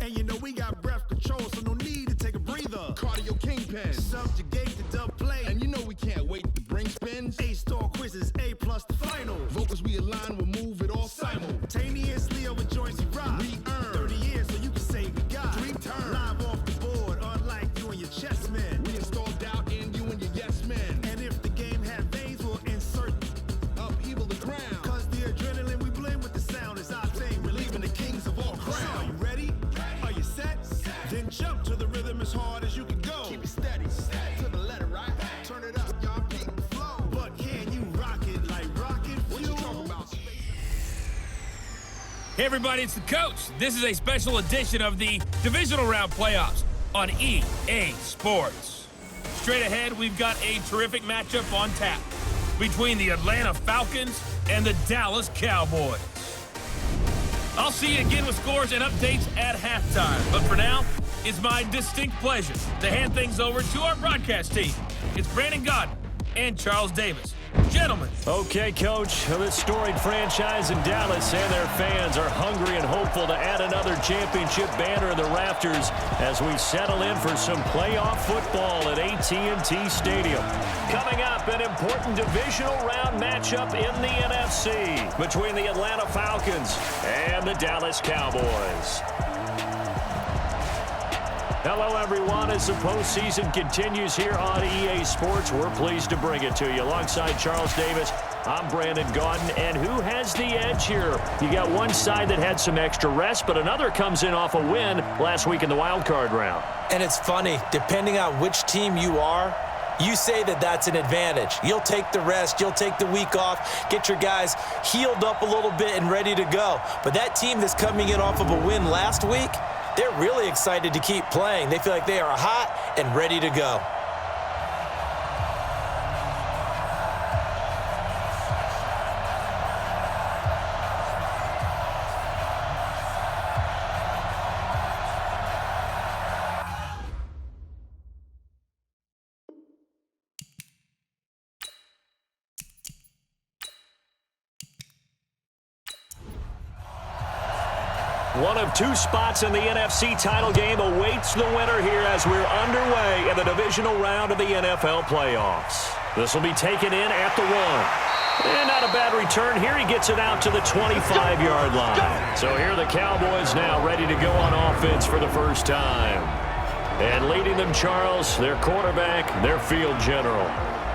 And you know we got breath control, so no need to take a breather. Cardio kingpin. Subjugate the dub play. And you know we can't wait to bring spins. A-star quizzes, A+ the final. Vocals we align, we'll move it all simultaneously over joints we rock. We earn 30 years so you can say we got. Dream turn. Live off the board, unlike you and your chess men. We install doubt in you and your yes men. And if the game had veins, we'll insert upheaval the ground. Cause the adrenaline we blend with the sound is our thing. Relieving the kings of all crowns. So are you ready? Are you set? Then jump to the rhythm as hard as you can go. Keep it steady. To the letter, right? Turn it up, y'all. Keep the flow. But can you rock it like rocket fuel? What you talking about? Hey everybody, it's the coach. This is a special edition of the Divisional Round Playoffs on EA Sports. Straight ahead, we've got a terrific matchup on tap between the Atlanta Falcons and the Dallas Cowboys. I'll see you again with scores and updates at halftime. But for now, it's my distinct pleasure to hand things over to our broadcast team. It's Brandon Godden and Charles Davis. Gentlemen. Okay, Coach. This storied franchise in Dallas and their fans are hungry and hopeful to add another championship banner in the rafters as we settle in for some playoff football at AT&T Stadium. Coming up, an important divisional round matchup in the NFC between the Atlanta Falcons and the Dallas Cowboys. Hello, everyone. As the postseason continues here on EA Sports, we're pleased to bring it to you. Alongside Charles Davis, I'm Brandon Godden. And who has the edge here? You got one side that had some extra rest, but another comes in off a win last week in the wild card round. And it's funny, depending on which team you are, you say that that's an advantage. You'll take the rest, you'll take the week off, get your guys healed up a little bit and ready to go. But that team that's coming in off of a win last week, they're really excited to keep playing. They feel like they are hot and ready to go. One of two spots in the NFC title game awaits the winner here as we're underway in the divisional round of the NFL playoffs. This will be taken in at the 1. And not a bad return here. He gets it out to the 25-yard line. So here are the Cowboys now ready to go on offense for the first time. And leading them, Charles, their quarterback, their field general.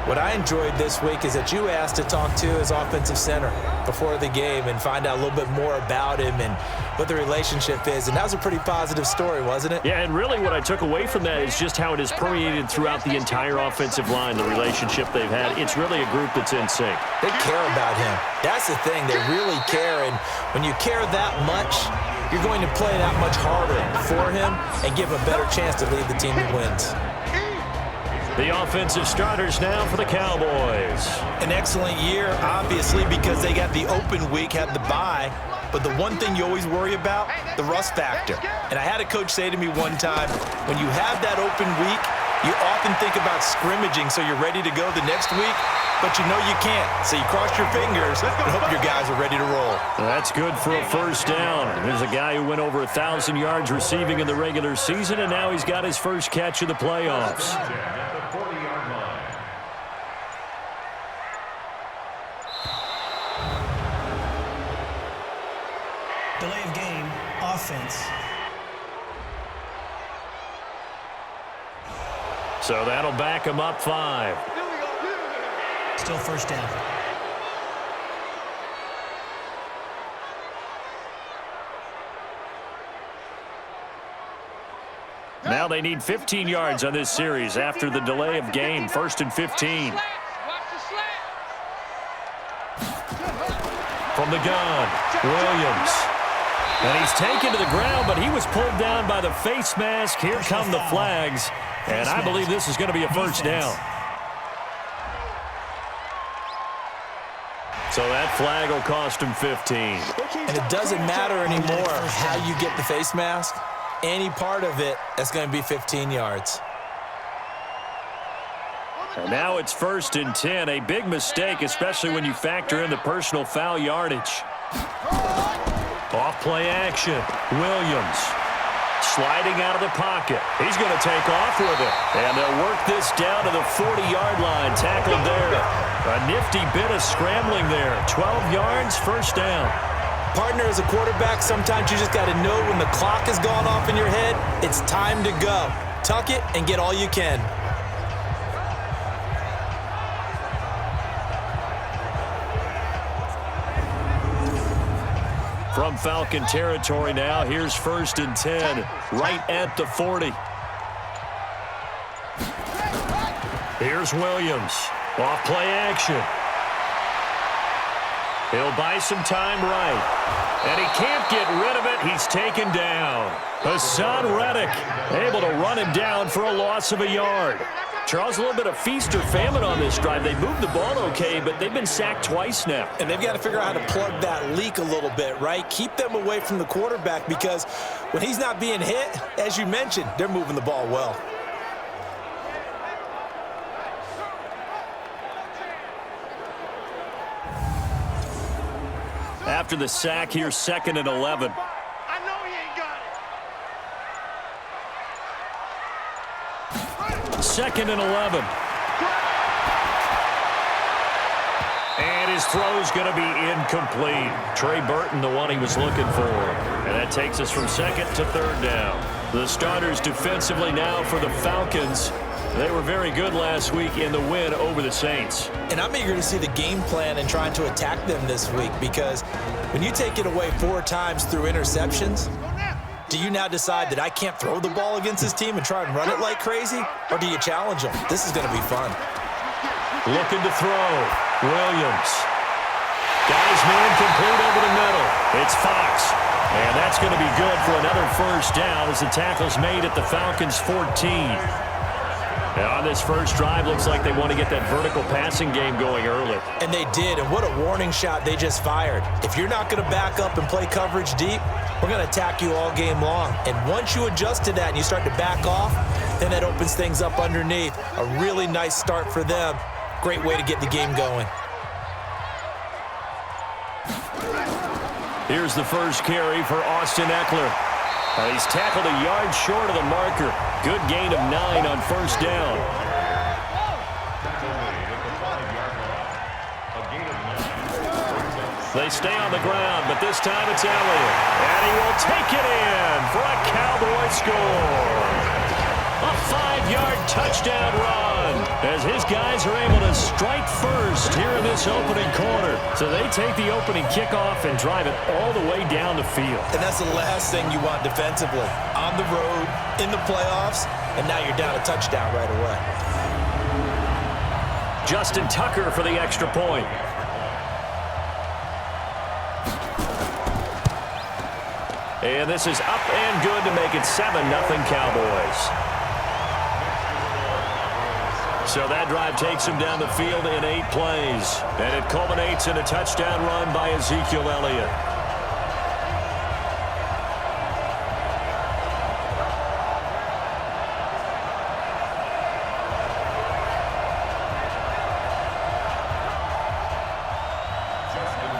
What I enjoyed this week is that you asked to talk to his offensive center before the game and find out a little bit more about him and what the relationship is. And that was a pretty positive story, wasn't it? Yeah, and really what I took away from that is just how it has permeated throughout the entire offensive line, the relationship they've had. It's really a group that's in sync. They care about him. That's the thing. They really care. And when you care that much, you're going to play that much harder for him and give him a better chance to lead the team that wins. The offensive starters now for the Cowboys. An excellent year, obviously, because they got the open week, had the bye. But the one thing you always worry about, the rust factor. And I had a coach say to me one time, when you have that open week, you often think about scrimmaging so you're ready to go the next week, but you know you can't. So you cross your fingers and hope your guys are ready to roll. That's good for a first down. There's a guy who went over 1,000 yards receiving in the regular season, and now he's got his first catch of the playoffs. Delay of game, offense. So that'll back him up 5. Still first down. Now they need 15 yards on this series after the delay of game. 1st and 15. From the gun, Williams. And he's taken to the ground, but he was pulled down by the face mask. Here come the flags, and I believe this is going to be a first down. So that flag will cost him 15. And it doesn't matter anymore how you get the face mask. Any part of it, that's going to be 15 yards. And now it's 1st and 10. A big mistake, especially when you factor in the personal foul yardage. Off play action. Williams. Sliding out of the pocket. He's going to take off with it. And they'll work this down to the 40-yard line. Tackled there. A nifty bit of scrambling there. 12 yards, first down. Partner, as a quarterback, sometimes you just got to know when the clock has gone off in your head, it's time to go. Tuck it and get all you can. From Falcon territory now, here's 1st and 10, right at the 40. Here's Williams, off play action. He'll buy some time right, and he can't get rid of it. He's taken down. Hassan Reddick able to run him down for a loss of a yard. Charles, a little bit of feast or famine on this drive. They moved the ball okay, but they've been sacked twice now. And they've got to figure out how to plug that leak a little bit, right? Keep them away from the quarterback because when he's not being hit, as you mentioned, they're moving the ball well. After the sack, here's 2nd and 11. I know he ain't got it. 2nd and 11. And his throw's going to be incomplete. Trey Burton, the one he was looking for. And that takes us from 2nd to 3rd down. The starters defensively now for the Falcons. They were very good last week in the win over the Saints. And I'm eager to see the game plan and trying to attack them this week because when you take it away 4 times through interceptions, do you now decide that I can't throw the ball against this team and try and run it like crazy? Or do you challenge them? This is going to be fun. Looking to throw. Williams. Guys man complete over the middle. It's Fox. And that's going to be good for another first down as the tackle's made at the Falcons' 14. Now on this first drive, looks like they want to get that vertical passing game going early. And they did, and what a warning shot they just fired. If you're not going to back up and play coverage deep, we're going to attack you all game long. And once you adjust to that and you start to back off, then that opens things up underneath. A really nice start for them. Great way to get the game going. Here's the first carry for Austin Eckler. He's tackled a yard short of the marker. Good gain of 9 on first down. They stay on the ground, but this time it's Elliott. And he will take it in for a Cowboy score. A 5-yard touchdown run as his guys are able to strike first here in this opening quarter. So they take the opening kickoff and drive it all the way down the field. And that's the last thing you want defensively. On the road, in the playoffs, and now you're down a touchdown right away. Justin Tucker for the extra point. And this is up and good to make it 7-0 Cowboys. So that drive takes him down the field in 8 plays. And it culminates in a touchdown run by Ezekiel Elliott.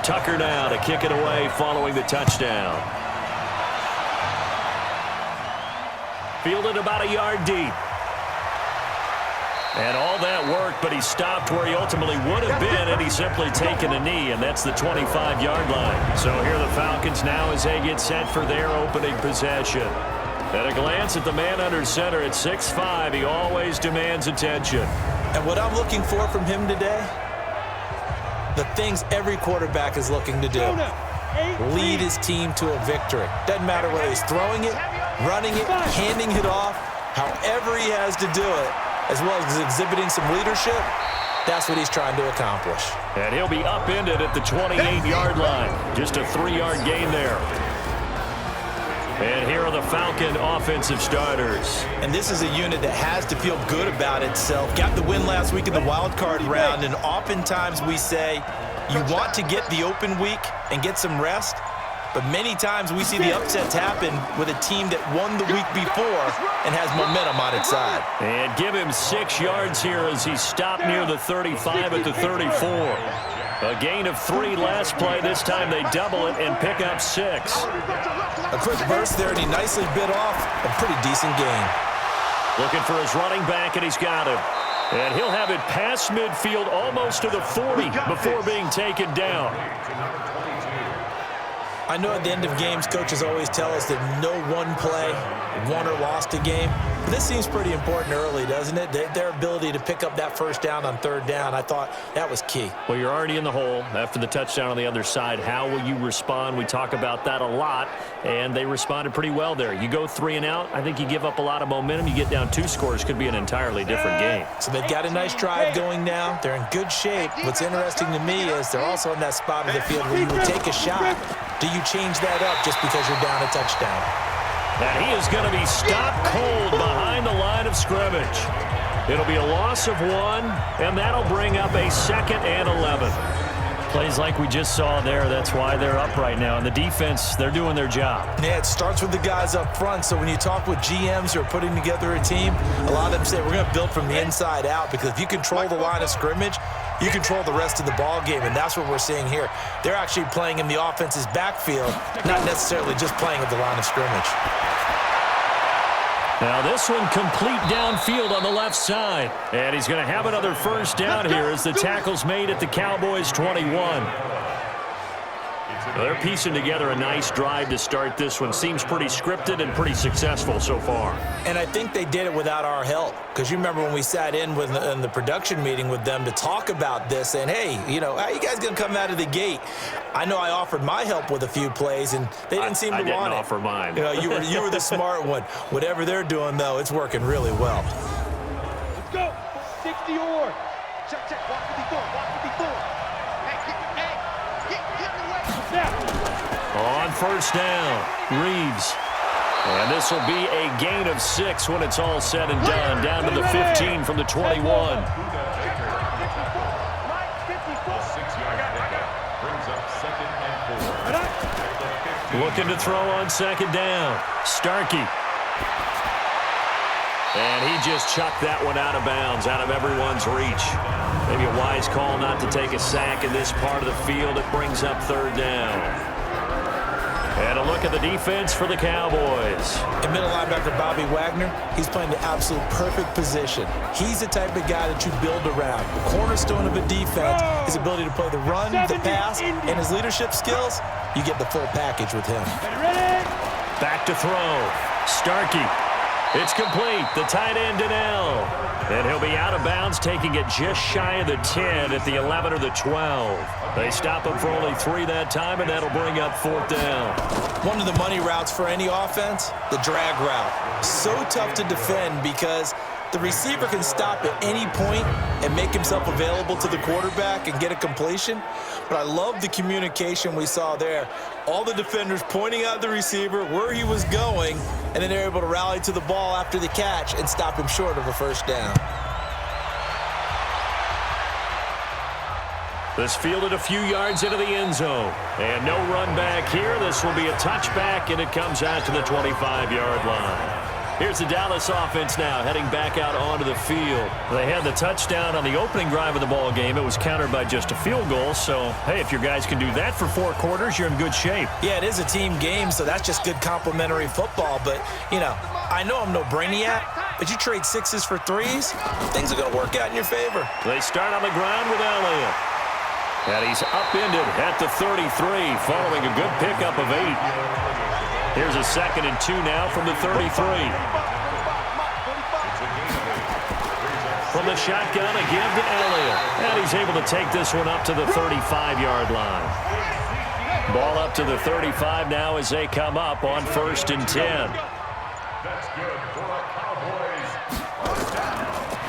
Tucker now to kick it away following the touchdown. Fielded about a yard deep. And all that worked, but he stopped where he ultimately would have been had he simply taken a knee, and that's the 25-yard line. So here are the Falcons now as they get set for their opening possession. At a glance at the man under center at 6'5", he always demands attention. And what I'm looking for from him today, the things every quarterback is looking to do. Lead his team to a victory. Doesn't matter whether he's throwing it, running it, handing it off, however he has to do it, as well as exhibiting some leadership, that's what he's trying to accomplish. And he'll be upended at the 28-yard line. Just a 3-yard gain there. And here are the Falcon offensive starters. And this is a unit that has to feel good about itself. Got the win last week in the wild card round, and oftentimes we say you want to get the open week and get some rest, but many times we see the upsets happen with a team that won the week before and has momentum on its side. And give him 6 yards here as he stopped near the 35 at the 34. A gain of 3 last play. This time they double it and pick up 6. A quick burst there, and he nicely bit off a pretty decent gain. Looking for his running back, and he's got him. And he'll have it past midfield almost to the 40 before being taken down. I know at the end of games, coaches always tell us that no one play won or lost a game. But this seems pretty important early, doesn't it? Their ability to pick up that first down on third down, I thought that was key. Well, you're already in the hole after the touchdown on the other side. How will you respond? We talk about that a lot, and they responded pretty well there. You go 3 and out, I think you give up a lot of momentum. You get down 2 scores, could be an entirely different game. So they've got a nice drive going now. They're in good shape. What's interesting to me is they're also in that spot of the field where you would take a shot. Do you change that up just because you're down a touchdown? And he is going to be stopped cold behind the line of scrimmage. It'll be a loss of 1, and that'll bring up a 2nd and 11. Plays like we just saw there, that's why they're up right now. And the defense, they're doing their job. Yeah, it starts with the guys up front. So when you talk with GMs who are putting together a team, a lot of them say we're going to build from the inside out, because if you control the line of scrimmage, you control the rest of the ball game, and that's what we're seeing here. They're actually playing in the offense's backfield, not necessarily just playing at the line of scrimmage. Now this one complete downfield on the left side. And he's going to have another first down here as the tackle's made at the Cowboys 21. They're piecing together a nice drive to start this one. Seems pretty scripted and pretty successful so far. And I think they did it without our help. Because you remember when we sat in the production meeting with them to talk about this, and hey, you know, how you guys going to come out of the gate? I know I offered my help with a few plays, and they didn't seem to want it. I didn't offer mine. You know, you were the smart one. Whatever they're doing, though, it's working really well. Let's go. 60 or. Check. Walk 54. On first down, Reeves. And this will be a gain of 6 when it's all said and done. Down to the 15 from the 21. Looking to throw on second down. Starkey. And he just chucked that one out of bounds, out of everyone's reach. Maybe a wise call not to take a sack in this part of the field. It brings up third down. And a look at the defense for the Cowboys. And middle linebacker Bobby Wagner, he's playing the absolute perfect position. He's the type of guy that you build around. The cornerstone of a defense, his ability to play the run, the pass, and his leadership skills, you get the full package with him. Back to throw. Starkey. It's complete. The tight end, Donnell. And he'll be out of bounds, taking it just shy of the 10 at the 11 or the 12. They stop him for only 3 that time, and that'll bring up fourth down. One of the money routes for any offense, the drag route. So tough to defend because the receiver can stop at any point and make himself available to the quarterback and get a completion. But I love the communication we saw there. All the defenders pointing out the receiver, where he was going, and then they're able to rally to the ball after the catch and stop him short of a first down. This fielded a few yards into the end zone. And no run back here. This will be a touchback, and it comes out to the 25-yard line. Here's the Dallas offense now heading back out onto the field. They had the touchdown on the opening drive of the ball game. It was countered by just a field goal. So, hey, if your guys can do that for 4 quarters, you're in good shape. Yeah, it is a team game, so that's just good complementary football. But, you know, I know I'm no brainiac, but you trade 6s for 3s, things are going to work out in your favor. They start on the ground with Elliott. And he's upended at the 33, following a good pickup of 8. Here's a 2nd and 2 now from the 33. From the shotgun, a give to Elliott. And he's able to take this one up to the 35-yard line. Ball up to the 35 now as they come up on 1st and 10.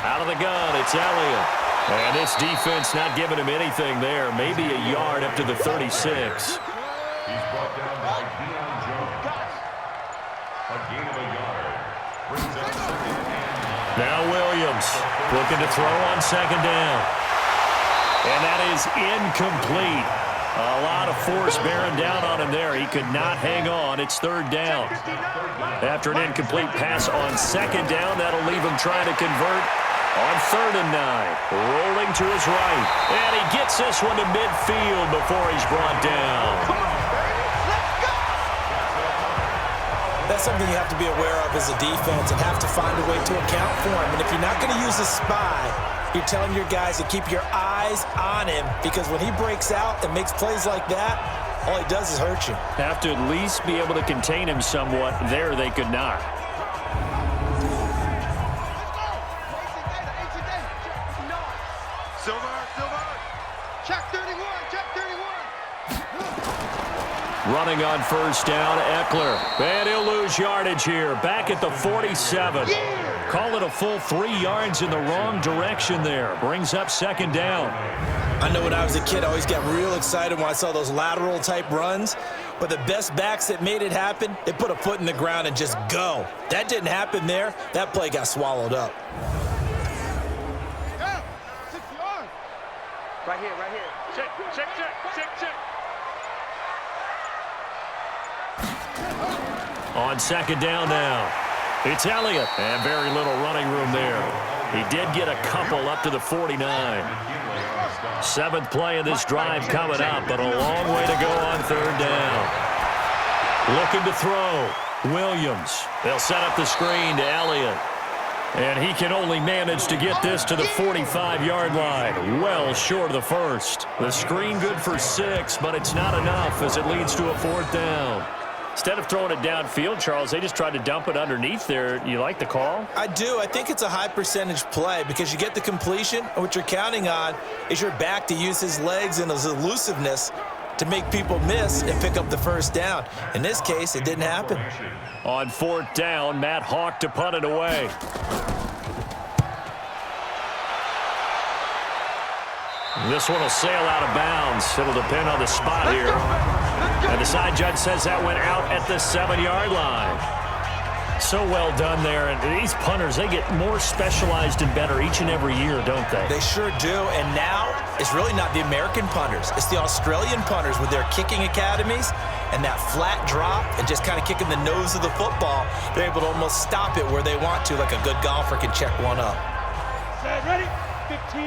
Out of the gun, it's Elliott. And this defense not giving him anything there. Maybe a yard up to the 36. Now Williams looking to throw on second down. And that is incomplete. A lot of force bearing down on him there. He could not hang on. It's third down. After an incomplete pass on second down, that'll leave him trying to convert On 3rd and 9, rolling to his right. And he gets this one to midfield before he's brought down. That's something you have to be aware of as a defense and have to find a way to account for him. And if you're not going to use a spy, you're telling your guys to keep your eyes on him, because when he breaks out and makes plays like that, all he does is hurt you. Have to at least be able to contain him somewhat. There they could not. Running on 1st down, Eckler. And he'll lose yardage here. Back at the 47. Call it a full 3 yards in the wrong direction there. Brings up 2nd down. I know when I was a kid, I always got real excited when I saw those lateral-type runs. But the best backs that made it happen, they put a foot in the ground and just go. That didn't happen there. That play got swallowed up. Right here. Check. On 2nd down now. It's Elliott. And very little running room there. He did get a couple up to the 49. 7th play of this drive coming up, but a long way to go on 3rd down. Looking to throw. Williams. They'll set up the screen to Elliott. And he can only manage to get this to the 45-yard line. Well short of the first. The screen good for 6, but it's not enough as it leads to a 4th down. Instead of throwing it downfield, Charles, they just tried to dump it underneath there. You like the call? I do. I think it's a high-percentage play because you get the completion, and what you're counting on is your back to use his legs and his elusiveness to make people miss and pick up the 1st down. In this case, it didn't happen. On 4th down, Matt Hawk to punt it away. This one will sail out of bounds. It'll depend on the spot here. And the side judge says that went out at the 7-yard line. So well done there. And these punters, they get more specialized and better each and every year, don't they? They sure do. And now it's really not the American punters. It's the Australian punters with their kicking academies and that flat drop and just kind of kicking the nose of the football. They're able to almost stop it where they want to, like a good golfer can check one up. Set, ready? 15,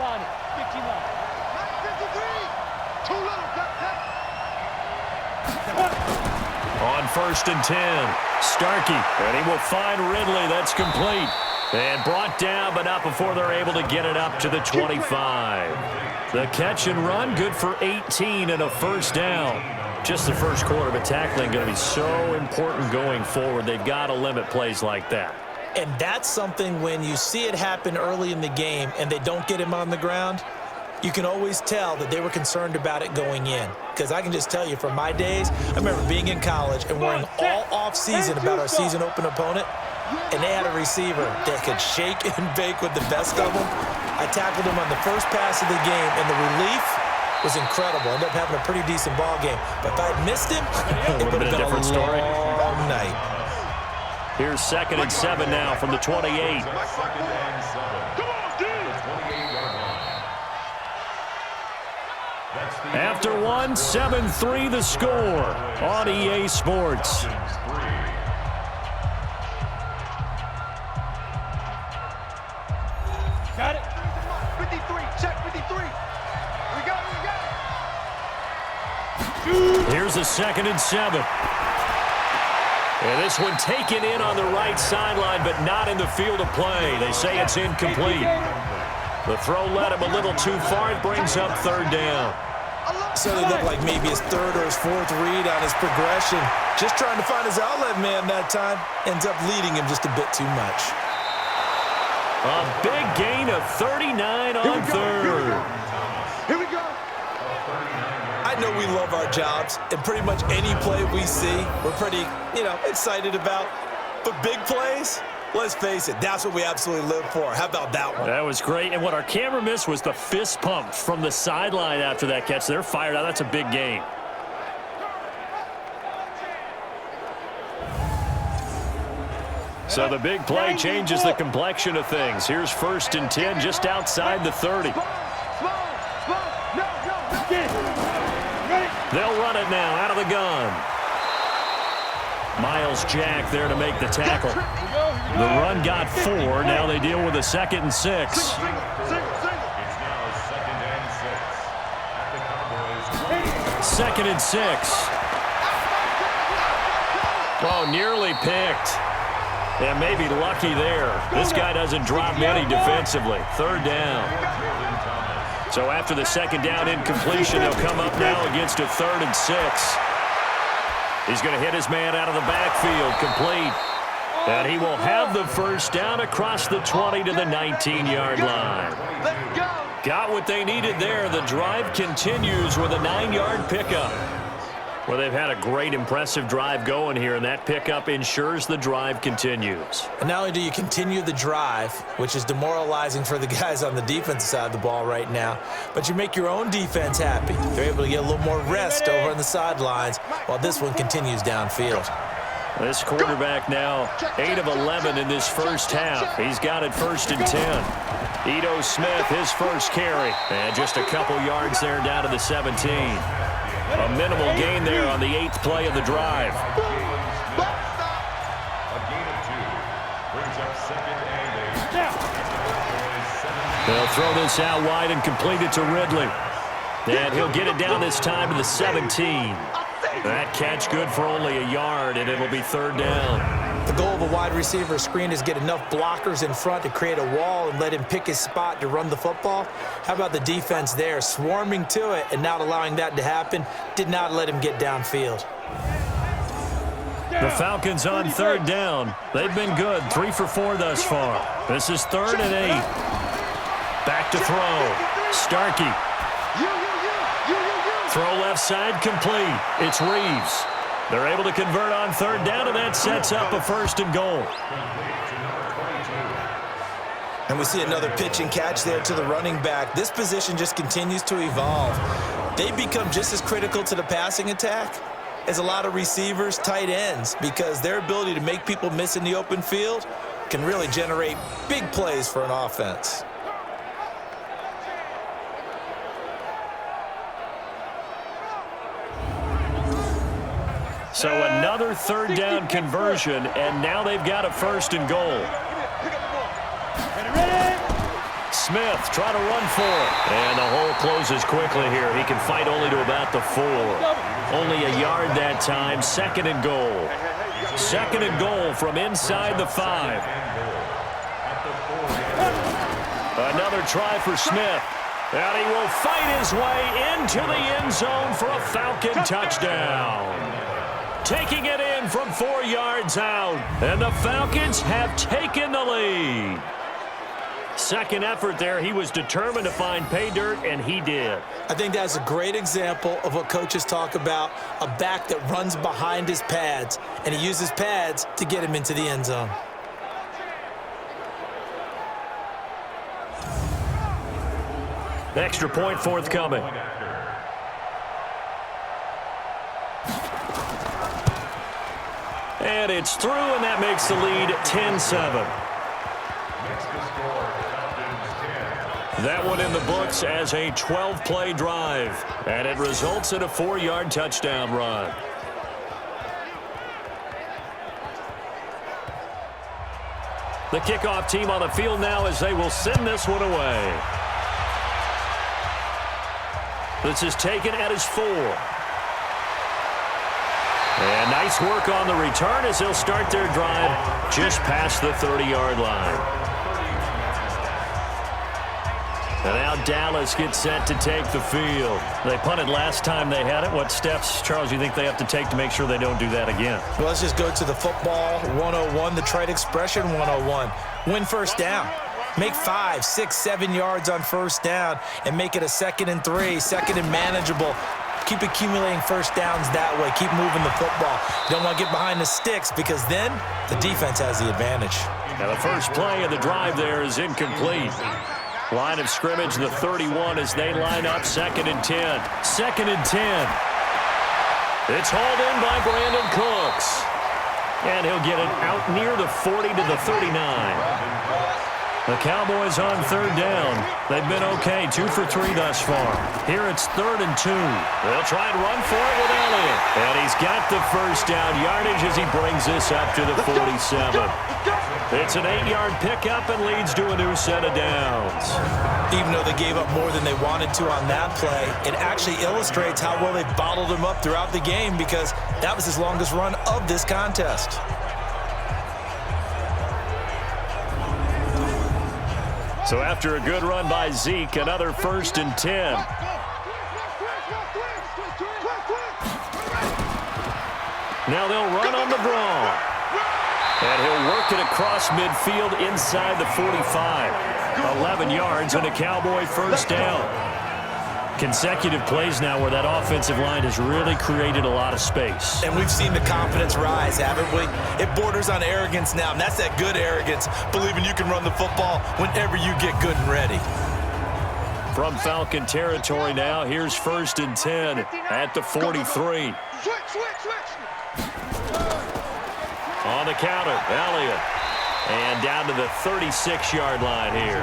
line it. 15 line. 53. Too little. On 1st and 10, Starkey, and he will find Ridley. That's complete. And brought down, but not before they're able to get it up to the 25. The catch and run, good for 18 and a 1st down. Just the first quarter, but tackling going to be so important going forward. They've got to limit plays like that. And that's something when you see it happen early in the game and they don't get him on the ground, you can always tell that they were concerned about it going in. Because I can just tell you from my days, I remember being in college and worrying all off-season about our season open opponent, and they had a receiver that could shake and bake with the best of them. I tackled him on the first pass of the game, and the relief was incredible. Ended up having a pretty decent ball game. But if I had missed him, it would have been a different story. Long night. Here's 2nd and 7 now from the 28. After one, 7-3 the score on EA Sports. Got it. 53. Check 53. We got it. Here's a 2nd and 7. And this one taken in on the right sideline, but not in the field of play. They say it's incomplete. The throw led him a little too far. It brings up 3rd down. So they look like maybe his 3rd or his 4th read on his progression. Just trying to find his outlet man that time. Ends up leading him just a bit too much. A big gain of 39 on 3rd. Here we go. I know we love our jobs, and pretty much any play we see, we're pretty, excited about. But big plays, let's face it, that's what we absolutely live for. How about that one? That was great. And what our camera missed was the fist pump from the sideline after that catch. They're fired out. That's a big gain. So the big play changes the complexion of things. Here's 1st and 10 just outside the 30. They'll run it now out of the gun. Miles Jack there to make the tackle. The run got 4. Now they deal with a 2nd and 6. It's now 2nd and 6. Oh, nearly picked. And maybe lucky there. This guy doesn't drop many defensively. 3rd down. So after the 2nd down incompletion, he'll come up now against a 3rd and 6. He's going to hit his man out of the backfield, complete. And he will have the 1st down across the 20 to the 19-yard line. Got what they needed there. The drive continues with a 9-yard pickup. Well, they've had a great, impressive drive going here, and that pickup ensures the drive continues. And not only do you continue the drive, which is demoralizing for the guys on the defensive side of the ball right now, but you make your own defense happy. They're able to get a little more rest over on the sidelines while this one continues downfield. This quarterback now 8 of 11 in this first half. He's got it 1st and 10. Ito Smith, his first carry. And just a couple yards there down to the 17. A minimal gain there on the 8th play of the drive. They'll throw this out wide and complete it to Ridley. And he'll get it down this time to the 17. That catch good for only a yard, and it'll be 3rd down. The goal of a wide receiver screen is get enough blockers in front to create a wall and let him pick his spot to run the football. How about the defense there, swarming to it and not allowing that to happen? Did not let him get downfield. The Falcons on 3rd down. They've been good, 3 for 4 thus far. This is 3rd and 8. Back to throw. Starkey. Throw left side complete. It's Reeves. They're able to convert on 3rd down, and that sets up a 1st and goal. And we see another pitch and catch there to the running back. This position just continues to evolve. They become just as critical to the passing attack as a lot of receivers, tight ends, because their ability to make people miss in the open field can really generate big plays for an offense. So another 3rd down conversion, and now they've got a 1st and goal. Smith trying to run for it. And the hole closes quickly here. He can fight only to about the 4. Only a yard that time. 2nd and goal. 2nd and goal from inside the 5. Another try for Smith. And he will fight his way into the end zone for a Falcon touchdown. Taking it in from 4 yards out. And the Falcons have taken the lead. Second effort there. He was determined to find pay dirt, and he did. I think that's a great example of what coaches talk about, a back that runs behind his pads, and he uses pads to get him into the end zone. Extra point forthcoming. And it's through, and that makes the lead 10-7. That one in the books as a 12-play drive, and it results in a 4-yard touchdown run. The kickoff team on the field now as they will send this one away. This is taken at his 4. And nice work on the return as they'll start their drive just past the 30-yard line. And now Dallas gets set to take the field. They punted last time they had it. What steps, Charles, you think they have to take to make sure they don't do that again? Well, let's just go to the football 101, the trite expression 101. Win 1st down. Make 5, 6, 7 yards on 1st down and make it a 2nd and 3, 2nd and manageable. Keep accumulating 1st downs that way. Keep moving the football. You don't want to get behind the sticks because then the defense has the advantage. Now the first play of the drive there is incomplete. Line of scrimmage, the 31 as they line up 2nd and 10. 2nd and 10. It's hauled in by Brandon Cooks. And he'll get it out near the 40 to the 39. The Cowboys on third down. They've been okay, 2 for 3 thus far. Here it's 3rd and 2. They'll try and run for it with Elliott. And he's got the first down yardage as he brings this up to the 47. It's an 8-yard pickup and leads to a new set of downs. Even though they gave up more than they wanted to on that play, it actually illustrates how well they bottled him up throughout the game because that was his longest run of this contest. So after a good run by Zeke, another 1st and 10. Now they'll run on the draw. And he'll work it across midfield inside the 45. 11 yards and a Cowboy first down. Consecutive plays now where that offensive line has really created a lot of space. And we've seen the confidence rise, haven't we? It borders on arrogance now, and that's that good arrogance, believing you can run the football whenever you get good and ready. From Falcon territory now, here's 1st and 10 at the 43. On the counter, Elliott. And down to the 36-yard line here.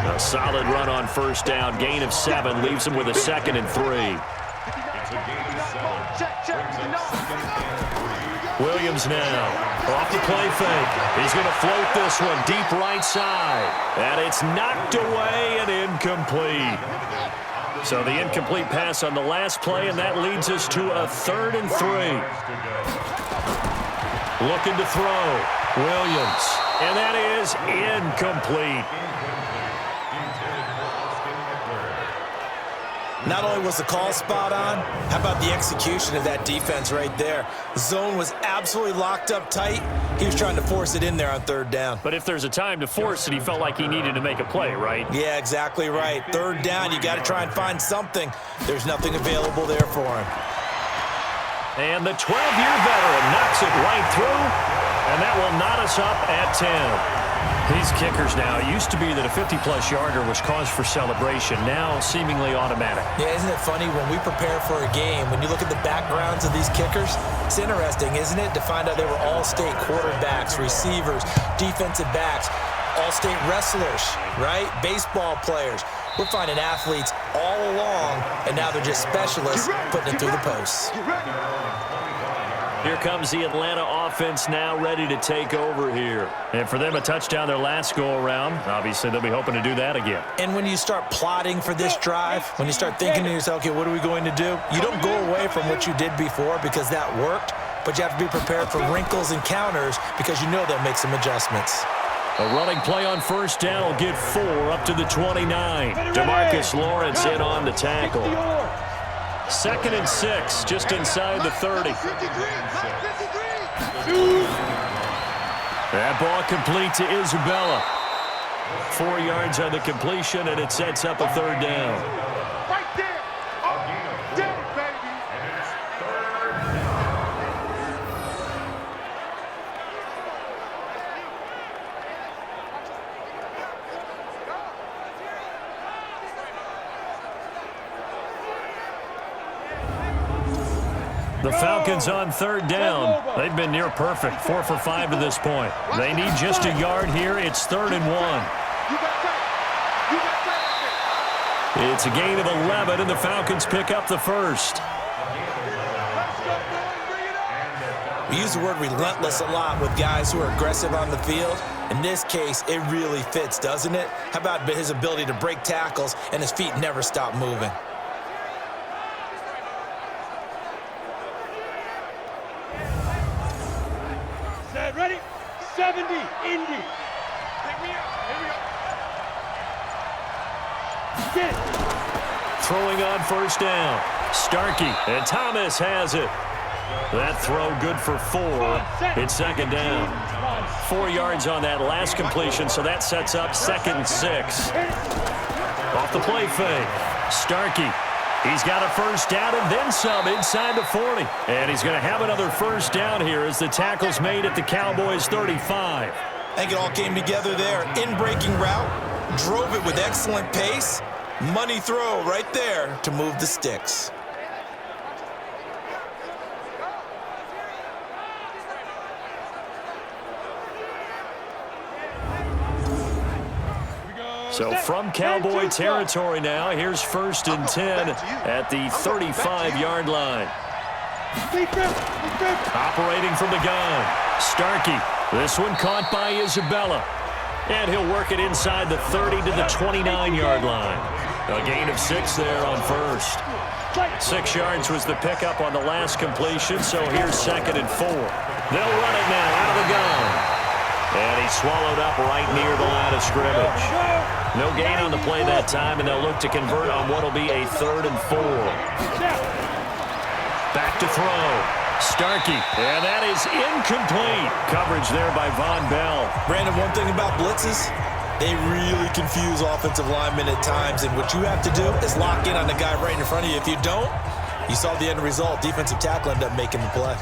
A solid run on first down. Gain of 7 leaves him with a 2nd and 3. Williams now off the play fake. He's going to float this one deep right side. And it's knocked away and incomplete. So the incomplete pass on the last play, and that leads us to a 3rd and 3. Looking to throw. Williams. And that is incomplete. Not only was the call spot on, how about the execution of that defense right there? Zone was absolutely locked up tight. He was trying to force it in there on 3rd down. But if there's a time to force it, he felt like he needed to make a play, right? Yeah, exactly right. 3rd down, you got to try and find something. There's nothing available there for him. And the 12-year veteran knocks it right through, and that will knot us up at 10. These kickers now, it used to be that a 50-plus yarder was cause for celebration, now seemingly automatic. Yeah, isn't it funny when we prepare for a game, when you look at the backgrounds of these kickers, it's interesting, isn't it, to find out they were all-state quarterbacks, receivers, defensive backs, all-state wrestlers, right? Baseball players. We're finding athletes all along, and now they're just specialists putting it through the posts. Here comes the Atlanta offense now ready to take over here. And for them, a touchdown their last go-around. Obviously, they'll be hoping to do that again. And when you start plotting for this drive, when you start thinking to yourself, okay, what are we going to do? You don't go away from what you did before because that worked, but you have to be prepared for wrinkles and counters because you know they'll make some adjustments. A running play on first down will get 4 up to the 29. DeMarcus Lawrence in on the tackle. 2nd and 6, just inside the 30. That ball complete to Isabella. 4 yards on the completion, and it sets up a 3rd down. The Falcons on 3rd down. They've been near perfect, 4 for 5 to this point. They need just a yard here. It's 3rd and 1. It's a gain of 11, and the Falcons pick up the first. We use the word relentless a lot with guys who are aggressive on the field. In this case, it really fits, doesn't it? How about his ability to break tackles and his feet never stop moving? Ready? 70, Indy. Pick me up. Here we go. Get it. Throwing on first down. Starkey, and Thomas has it. That throw good for 4. It's 2nd down. 4 yards on that last completion, so that sets up 2nd and 6. Off the play fake. Starkey. He's got a first down and then some inside the 40. And he's going to have another first down here as the tackle's made at the Cowboys 35. I think it all came together there. In-breaking route, drove it with excellent pace. Money throw right there to move the sticks. So from Cowboy territory now, here's 1st and 10 at the 35-yard line. Operating from the gun, Starkey. This one caught by Isabella. And he'll work it inside the 30 to the 29-yard line. A gain of 6 there on 1st. 6 yards was the pickup on the last completion, so here's 2nd and 4. They'll run it now out of the gun. And he's swallowed up right near the line of scrimmage. No gain on the play that time, and they'll look to convert on what will be a 3rd and 4. Back to throw. Starkey, and that is incomplete. Coverage there by Von Bell. Brandon, one thing about blitzes, they really confuse offensive linemen at times, and what you have to do is lock in on the guy right in front of you. If you don't, you saw the end result. Defensive tackle ended up making the play.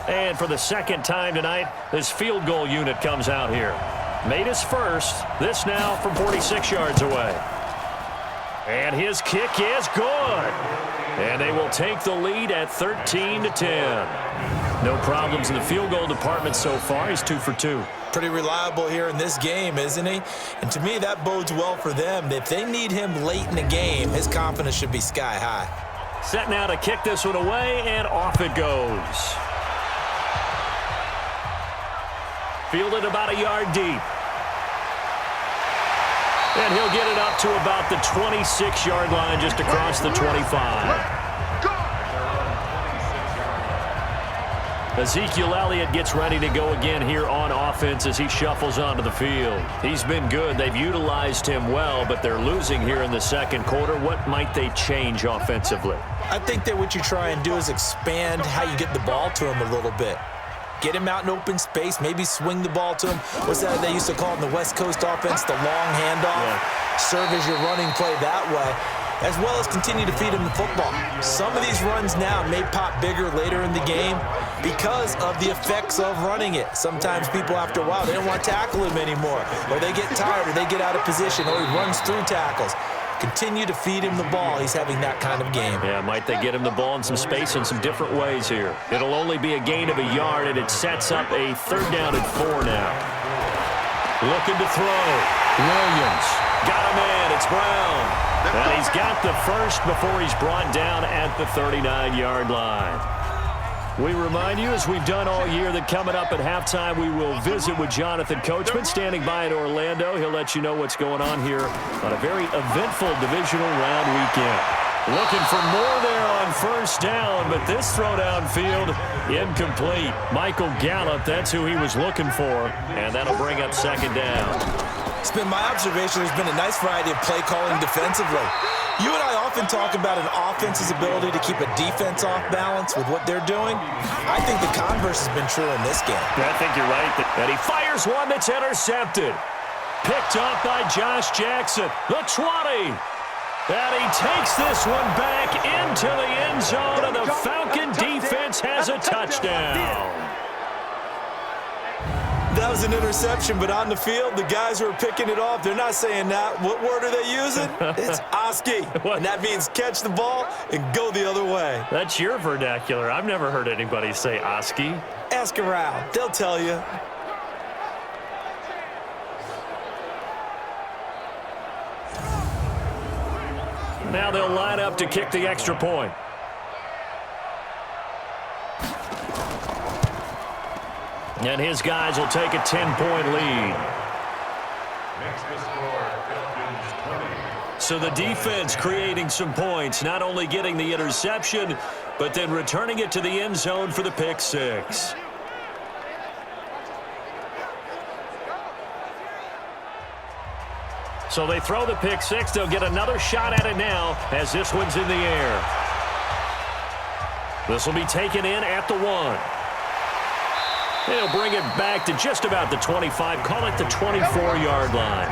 And for the 2nd time tonight, this field goal unit comes out here. Made his first. This now from 46 yards away. And his kick is good. And they will take the lead at 13-10. No problems in the field goal department so far. He's 2 for 2. Pretty reliable here in this game, isn't he? And to me, that bodes well for them. If they need him late in the game, his confidence should be sky high. Set now to kick this one away, and off it goes. Fielded about a yard deep. And he'll get it up to about the 26-yard line, just across the 25. Ezekiel Elliott gets ready to go again here on offense as he shuffles onto the field. He's been good. They've utilized him well, but they're losing here in the 2nd quarter. What might they change offensively? I think that what you try and do is expand how you get the ball to him a little bit. Get him out in open space, maybe swing the ball to him. What's that they used to call in the West Coast offense, the long handoff? Yeah. Serve as your running play that way, as well as continue to feed him the football. Some of these runs now may pop bigger later in the game because of the effects of running it. Sometimes people, after a while, they don't want to tackle him anymore, or they get tired, or they get out of position, or he runs through tackles. Continue to feed him the ball. He's having that kind of game. Yeah, might they get him the ball in some space in some different ways here. It'll only be a gain of a yard, and it sets up a 3rd down and 4 now. Looking to throw. Williams. Got a man. It's Brown. And he's got the first before he's brought down at the 39-yard line. We remind you, as we've done all year, that coming up at halftime, we will visit with Jonathan Coachman standing by in Orlando. He'll let you know what's going on here on a very eventful divisional round weekend. Looking for more there on 1st down, but this throw downfield incomplete. Michael Gallup, that's who he was looking for, and that'll bring up 2nd down. It's been my observation there's been a nice variety of play calling defensively. You and I often talk about an offense's ability to keep a defense off balance with what they're doing. I think the converse has been true in this game. I think you're right. And he fires one that's intercepted. Picked up by Josh Jackson. The 20. And he takes this one back into the end zone, and the Falcon defense has a touchdown. That was an interception, but on the field, the guys who are picking it off, they're not saying that. What word are they using? It's Oski. And that means catch the ball and go the other way. That's your vernacular. I've never heard anybody say Oski. Ask around. They'll tell you. Now they'll line up to kick the extra point. And his guys will take a 10-point lead. So the defense creating some points, not only getting the interception, but then returning it to the end zone for the pick 6. So they throw the pick 6. They'll get another shot at it now as this one's in the air. This will be taken in at the 1. They'll bring it back to just about the 25, call it the 24-yard line.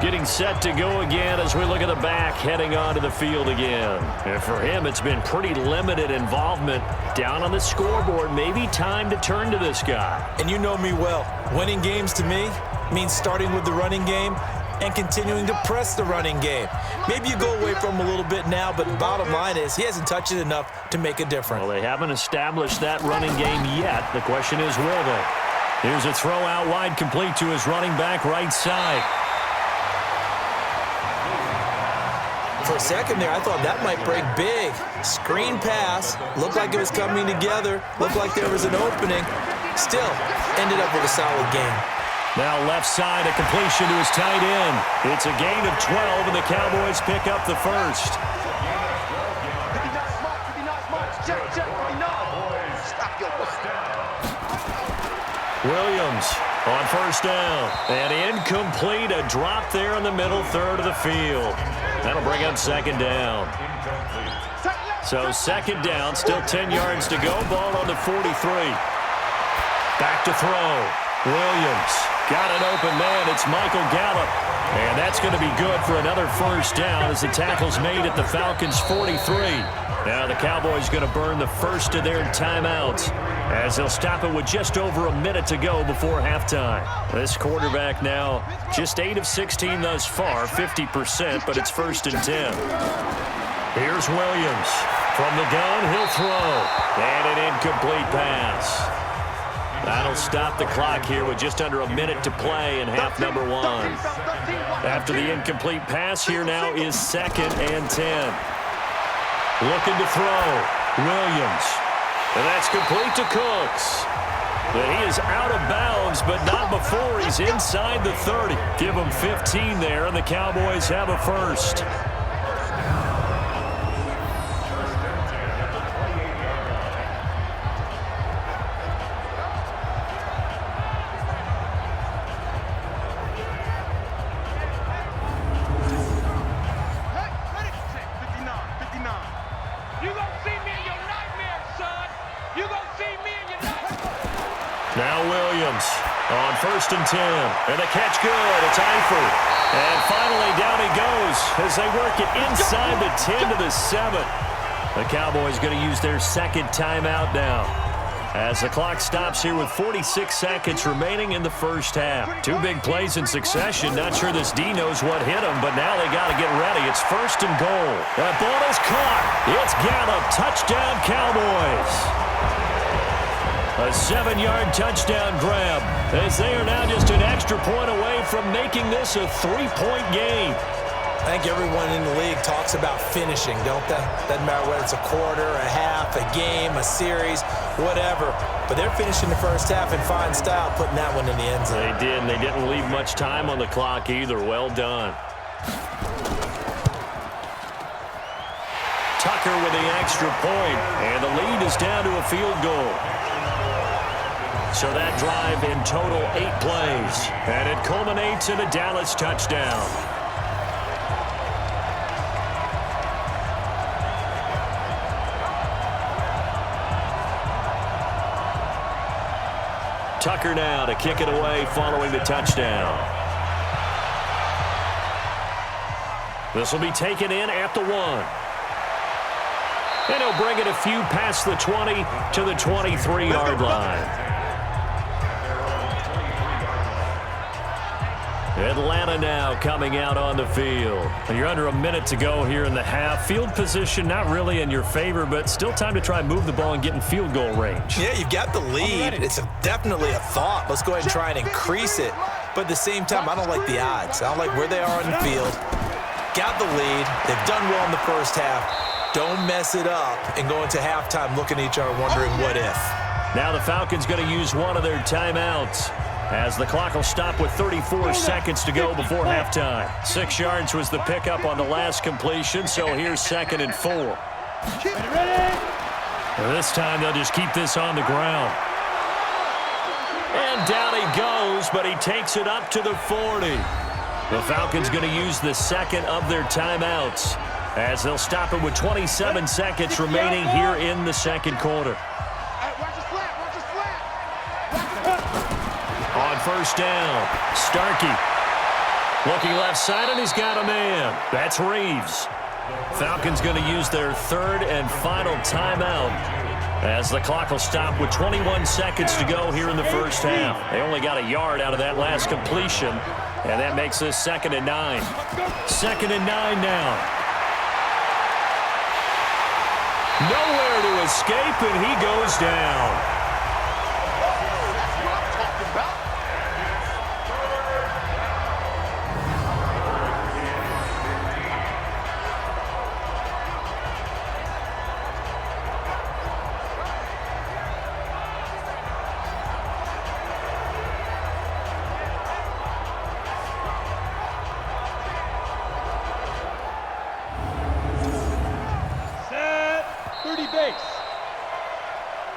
Getting set to go again as we look at the back, heading onto the field again. And for him, it's been pretty limited involvement down on the scoreboard. Maybe time to turn to this guy. And you know me well. Winning games to me, means starting with the running game and continuing to press the running game. Maybe you go away from him a little bit now, but the bottom line is he hasn't touched it enough to make a difference. Well, they haven't established that running game yet. The question is, will they? Here's a throw out wide, complete to his running back right side. For a second there, I thought that might break big. Screen pass, looked like it was coming together, looked like there was an opening. Still, ended up with a solid game. Now left side, a completion to his tight end. It's a gain of 12, and the Cowboys pick up the first. Williams on first down. And incomplete, a drop there in the middle third of the field. That'll bring up second down. So second down, still 10 yards to go. Ball on the 43. Back to throw. Williams got an open man. It's Michael Gallup. And that's going to be good for another first down as the tackle's made at the Falcons' 43. Now the Cowboys going to burn the first of their timeouts as they'll stop it with just over a minute to go before halftime. This quarterback now just 8 of 16 thus far, 50%, but it's 1st and 10. Here's Williams. From the gun, he'll throw. And an incomplete pass. That'll stop the clock here with just under a minute to play in half number 1. After the incomplete pass, here now is 2nd and 10. Looking to throw. Williams. And that's complete to Cooks. But he is out of bounds, but not before he's inside the 30. Give him 15 there, and the Cowboys have a first. Now Williams on 1st and 10. And the catch good. It's Eifert. And finally down he goes as they work it inside the 10 to the 7. The Cowboys going to use their second timeout now as the clock stops here with 46 seconds remaining in the first half. 2 big plays in succession. Not sure this D knows what hit him, but now they got to get ready. It's 1st and goal. That ball is caught. It's Gallup. Touchdown Cowboys. A 7-yard touchdown grab as they are now just an extra point away from making this a 3-point game. I think everyone in the league talks about finishing, don't they? Doesn't matter whether it's a quarter, a half, a game, a series, whatever. But they're finishing the first half in fine style, putting that one in the end zone. They did, and they didn't leave much time on the clock either. Well done. Tucker with the extra point, and the lead is down to a field goal. So that drive in total 8 plays, and it culminates in a Dallas touchdown. Tucker now to kick it away following the touchdown. This will be taken in at the 1. And he'll bring it a few past the 20 to the 23-yard line. Atlanta now coming out on the field. You're under a minute to go here in the half. Field position not really in your favor, but still time to try and move the ball and get in field goal range. Yeah, you've got the lead. It's definitely a thought. Let's go ahead and try and increase it. But at the same time, I don't like the odds. I don't like where they are on the field. Got the lead. They've done well in the first half. Don't mess it up and go into halftime looking at each other wondering what if. Now the Falcons going to use one of their timeouts as the clock will stop with 34 seconds to go before halftime. 6 yards was the pickup on the last completion, so here's 2nd and 4. This time they'll just keep this on the ground. And down he goes, but he takes it up to the 40. The Falcons going to use the second of their timeouts as they'll stop it with 27 seconds remaining here in the second quarter. On first down, Starkey looking left side, and he's got a man. That's Reeves. Falcons going to use their 3rd and final timeout As the clock will stop with 21 seconds to go here in the first half. They only got a yard out of that last completion, and that makes this 2nd and 9. 2nd and 9 now. Nowhere to escape, and he goes down.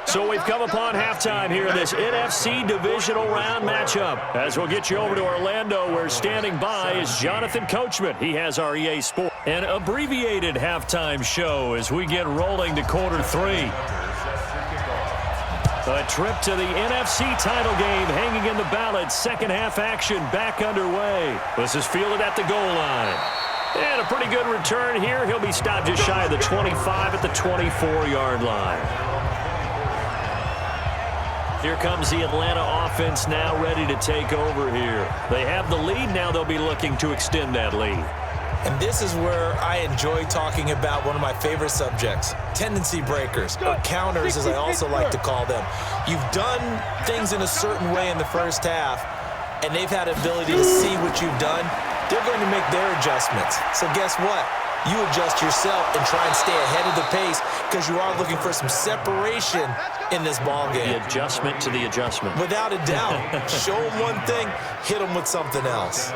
So we've come upon halftime here in this NFC Divisional Round matchup. As we'll get you over to Orlando, where standing by is Jonathan Coachman. He has our EA Sports, an abbreviated halftime show as we get rolling to quarter 3. A trip to the NFC title game hanging in the balance. Second half action back underway. This is fielded at the goal line. And a pretty good return here. He'll be stopped just shy of the 25 at the 24-yard line. Here comes the Atlanta offense now ready to take over here. They have the lead. Now they'll be looking to extend that lead. And this is where I enjoy talking about one of my favorite subjects, tendency breakers, or counters as I also like to call them. You've done things in a certain way in the first half, and they've had the ability to see what you've done. They're going to make their adjustments. So guess what? You adjust yourself and try and stay ahead of the pace because you are looking for some separation in this ball game. The adjustment to the adjustment. Without a doubt. Show them one thing, hit them with something else.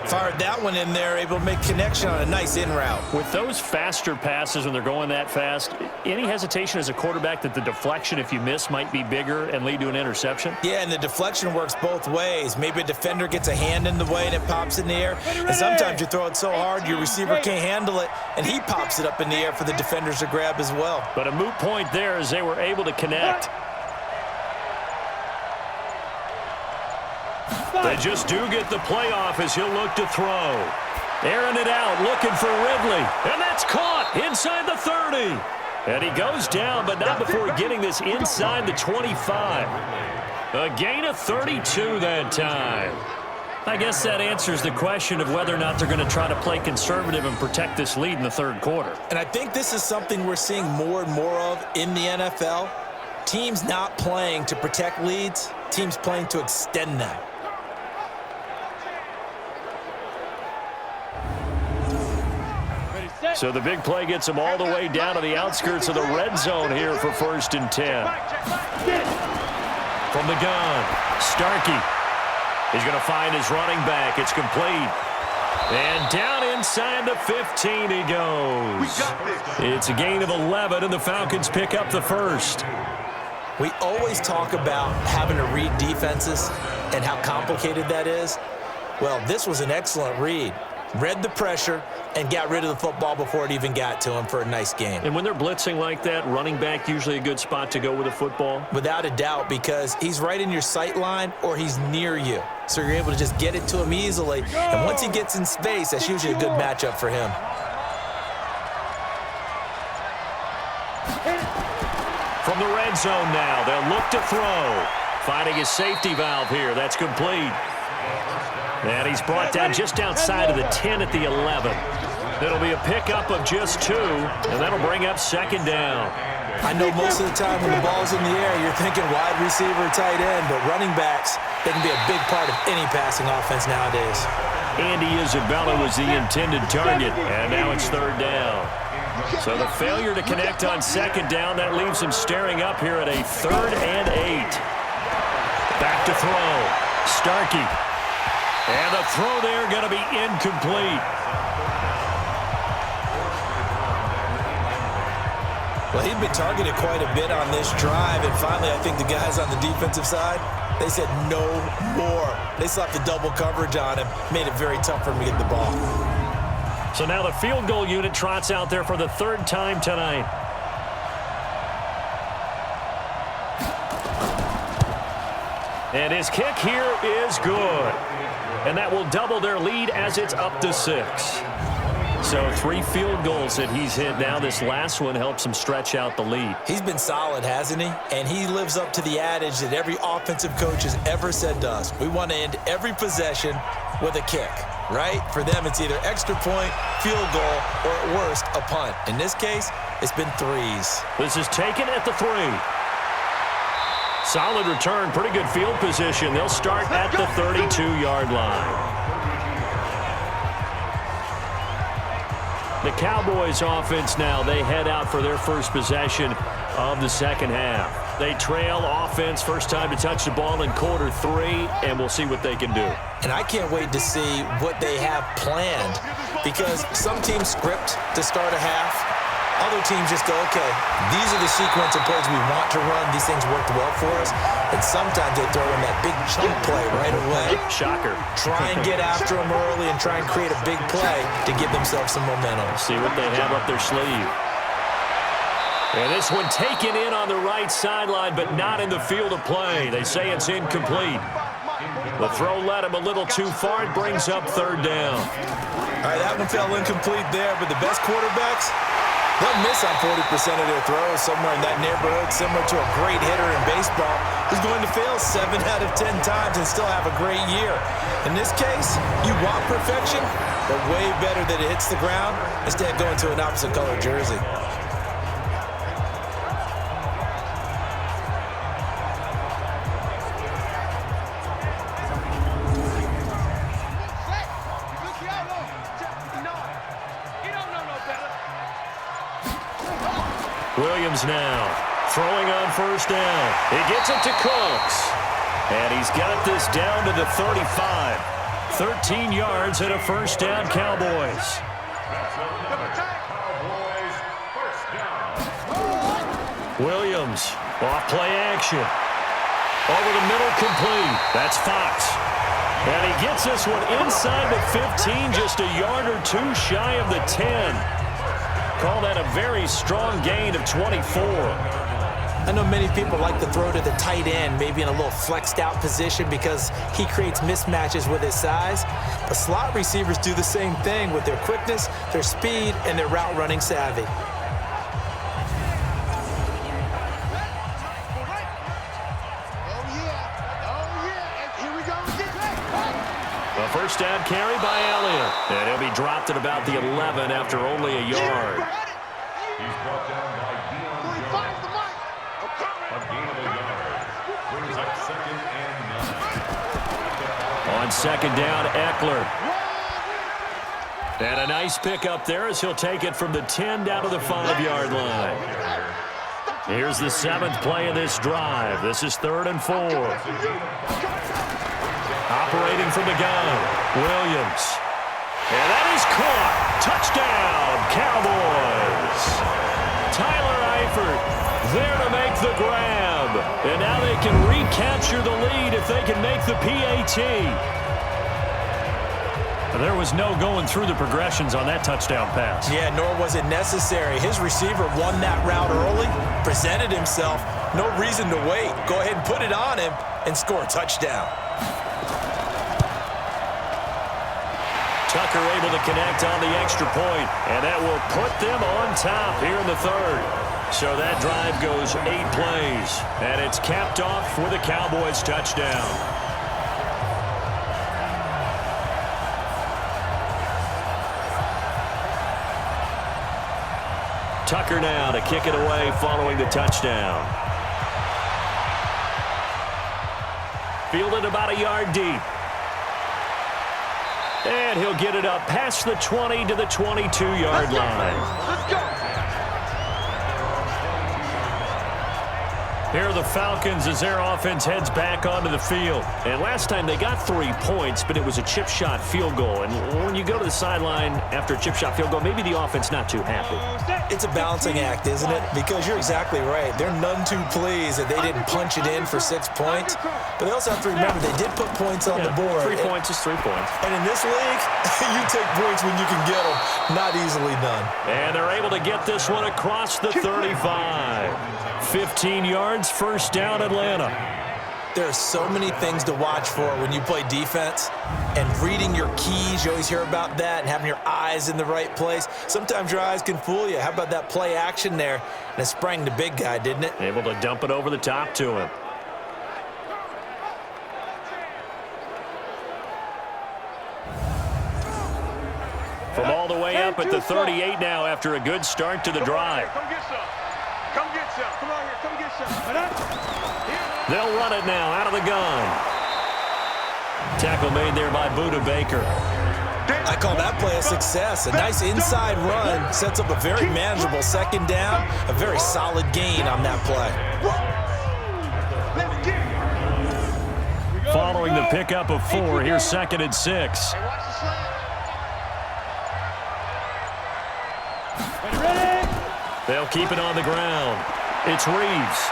Fired that one in there, able to make connection on a nice in route. With those faster passes when they're going that fast, any hesitation as a quarterback that the deflection, if you miss, might be bigger and lead to an interception? Yeah, and the deflection works both ways. Maybe a defender gets a hand in the way and it pops in the air. And sometimes you throw it so hard your receiver can't handle it, and he pops it up in the air for the defenders to grab as well. But a moot point there as they were able to connect. They just do get the playoff as he'll look to throw. Airing it out, looking for Ridley. And that's caught inside the 30. And he goes down, but not before getting this inside the 25. A gain of 32 that time. I guess that answers the question of whether or not they're going to try to play conservative and protect this lead in the third quarter. And I think this is something we're seeing more and more of in the NFL. Teams not playing to protect leads, teams playing to extend them. So the big play gets him all the way down to the outskirts of the red zone here for 1st and 10. From the gun, Starkey. He's going to find his running back. It's complete. And down inside the 15 he goes. It's a gain of 11, and the Falcons pick up the first. We always talk about having to read defenses and how complicated that is. Well, this was an excellent read. Read the pressure and got rid of the football before it even got to him for a nice gain. And when they're blitzing like that, running back usually a good spot to go with the football? Without a doubt, because he's right in your sight line or he's near you. So you're able to just get it to him easily. And once he gets in space, that's usually a good matchup for him. From the red zone now, they'll look to throw. Finding his safety valve here. That's complete. And he's brought down just outside of the 10 at the 11. It'll be a pickup of just 2, and that'll bring up 2nd down. I know most of the time when the ball's in the air, you're thinking wide receiver, tight end, but running backs, they can be a big part of any passing offense nowadays. Andy Isabella was the intended target, and now it's 3rd down. So the failure to connect on 2nd down, that leaves him staring up here at a 3rd and 8. Back to throw. Starkey. And the throw there going to be incomplete. Well, he'd been targeted quite a bit on this drive, and finally I think the guys on the defensive side, they said no more. They slapped the double coverage on him, made it very tough for him to get the ball. So now the field goal unit trots out there for the 3rd time tonight. And his kick here is good. And that will double their lead as it's up to 6. So 3 field goals that he's hit now. This last one helps him stretch out the lead. He's been solid, hasn't he? And he lives up to the adage that every offensive coach has ever said to us. We want to end every possession with a kick, right? For them, it's either extra point, field goal, or at worst, a punt. In this case, it's been threes. This is taken at the 3. Solid return, pretty good field position. They'll start at the 32-yard line. The Cowboys offense now, they head out for their first possession of the second half. They trail offense, first time to touch the ball in quarter 3, and we'll see what they can do. And I can't wait to see what they have planned, because some teams script to start a half. Other teams just go, okay, these are the sequence of plays we want to run. These things worked well for us. And sometimes they throw in that big chunk play right away. Shocker. Try and get after them early and try and create a big play to give themselves some momentum. See what they have up their sleeve. And this one taken in on the right sideline, but not in the field of play. They say it's incomplete. The throw led him a little too far. It brings up 3rd down. All right, that one fell incomplete there, but the best quarterbacks, they'll miss on 40% of their throws, somewhere in that neighborhood, similar to a great hitter in baseball who's going to fail 7 out of 10 times and still have a great year. In this case, you want perfection, but way better that it hits the ground instead of going to an opposite color jersey. Williams now throwing on first down. He gets it to Cooks. And he's got this down to the 35. 13 yards and a first down, Cowboys. Williams off play action. Over the middle, complete. That's Fox. And he gets this one inside the 15, just a yard or 2 shy of the 10. Call that a very strong gain of 24. I know many people like to throw to the tight end, maybe in a little flexed out position because he creates mismatches with his size. But slot receivers do the same thing with their quickness, their speed, and their route running savvy. A first down carry by Elliott. And he'll be dropped at about the 11 after only a yard. He's brought down by Dion Jones. A gain of a yard. Brings up 2nd and 9. On 2nd down, Eckler. And a nice pick up there as he'll take it from the 10 down to the 5-yard line. Here's the 7th play of this drive. This is 3rd and 4. Operating from the gun, Williams. And that is caught. Touchdown, Cowboys. Tyler Eifert there to make the grab. And now they can recapture the lead if they can make the PAT. There was no going through the progressions on that touchdown pass. Yeah, nor was it necessary. His receiver won that route early, presented himself. No reason to wait. Go ahead and put it on him and score a touchdown. Tucker able to connect on the extra point, and that will put them on top here in the 3rd. So that drive goes 8 plays, and it's capped off with a Cowboys touchdown. Tucker now to kick it away following the touchdown. Fielded about a yard deep. And he'll get it up past the 20 to the 22-yard line. Let's go. Here are the Falcons as their offense heads back onto the field. And last time they got 3 points, but it was a chip shot field goal. And when you go to the sideline after a chip shot field goal, maybe the offense not too happy. It's a balancing act, isn't it? Because you're exactly right. They're none too pleased that they didn't punch it in for 6 points. But they also have to remember they did put points on the board. 3 points is 3 points. And in this league, you take points when you can get them. Not easily done. And they're able to get this one across the 35. 15 yards, first down, Atlanta. There are so many things to watch for when you play defense, and reading your keys, you always hear about that, and having your eyes in the right place. Sometimes your eyes can fool you. How about that play action there? And it sprang the big guy, didn't it? Able to dump it over the top to him. From all the way up at the 38 now after a good start to the drive. Come get some. Come get some. Come on here. Come get some. They'll run it now out of the gun. Tackle made there by Budda Baker. I call that play a success. A nice inside run sets up a very manageable second down. A very solid gain on that play. Following the pickup of 4, here's 2nd and 6. They'll keep it on the ground. It's Reeves.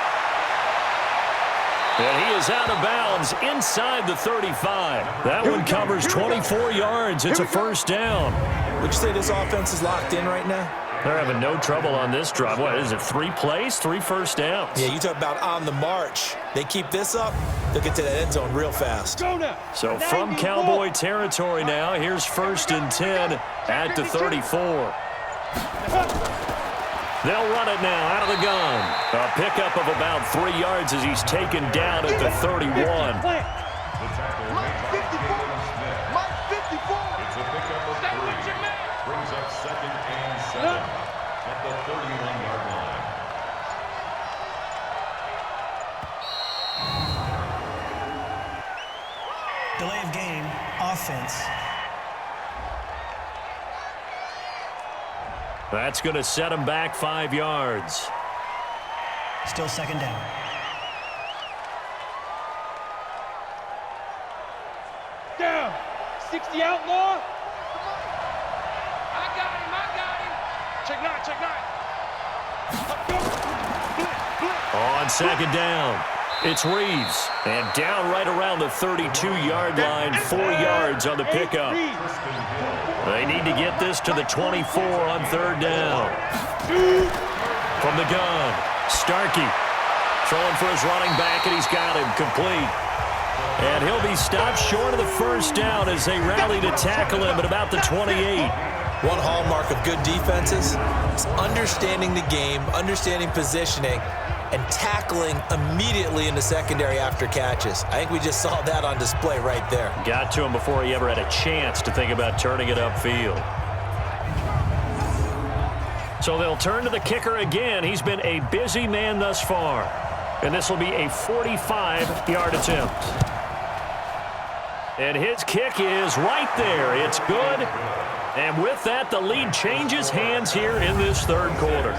And he is out of bounds inside the 35. That one covers 24 yards. It's a first down. Would you say this offense is locked in right now? They're having no trouble on this drive. What is it, 3 plays, 3 first downs? Yeah, you talk about on the march. They keep this up, they'll get to that end zone real fast. So from Cowboy territory now, here's 1st and 10 at the 34. They'll run it now out of the gun. A pickup of about 3 yards as he's taken down at the 31. The tackle made by Jaden Smith. It's a pickup of 3. Brings up 2nd and 7 at the 31-yard line. Delay of game, offense. That's going to set him back 5 yards. Still second down. Down. 60 outlaw. I got him. Check 9. On 2nd down, it's Reeves. And down right around the 32-yard line, 4 yards on the pickup. They need to get this to the 24 on 3rd down. From the gun, Starkey throwing for his running back, and he's got him complete. And he'll be stopped short of the first down as they rally to tackle him at about the 28. One hallmark of good defenses is understanding the game, understanding positioning, and tackling immediately in the secondary after catches. I think we just saw that on display right there. Got to him before he ever had a chance to think about turning it upfield. So they'll turn to the kicker again. He's been a busy man thus far. And this will be a 45-yard attempt. And his kick is right there. It's good. And with that, the lead changes hands here in this 3rd quarter.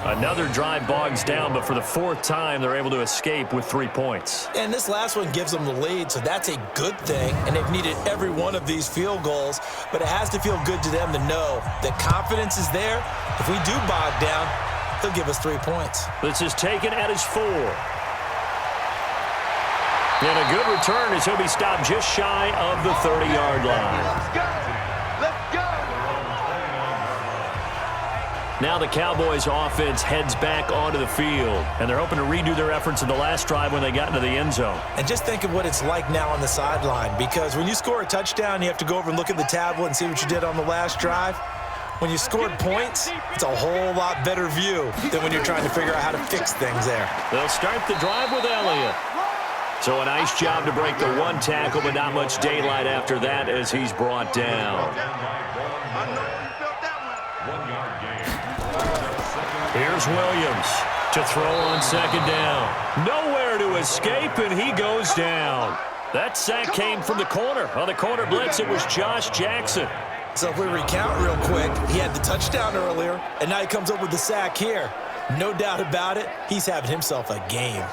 Another drive bogs down, but for the 4th time, they're able to escape with 3 points. And this last one gives them the lead, so that's a good thing. And they've needed every one of these field goals, but it has to feel good to them to know that confidence is there. If we do bog down, he'll give us 3 points. This is taken at his 4. And a good return as he'll be stopped just shy of the 30-yard line. Let's go. Now the Cowboys offense heads back onto the field, and they're hoping to redo their efforts in the last drive when they got into the end zone. And just think of what it's like now on the sideline, because when you score a touchdown, you have to go over and look at the tablet and see what you did on the last drive. When you scored points, it's a whole lot better view than when you're trying to figure out how to fix things there. They'll start the drive with Elliott. So a nice job to break the 1 tackle, but not much daylight after that as he's brought down. Here's Williams to throw on 2nd down. Nowhere to escape, and he goes down. That sack came from the corner. On the corner blitz, it was Josh Jackson. So if we recount real quick, he had the touchdown earlier, and now he comes up with the sack here. No doubt about it, he's having himself a game.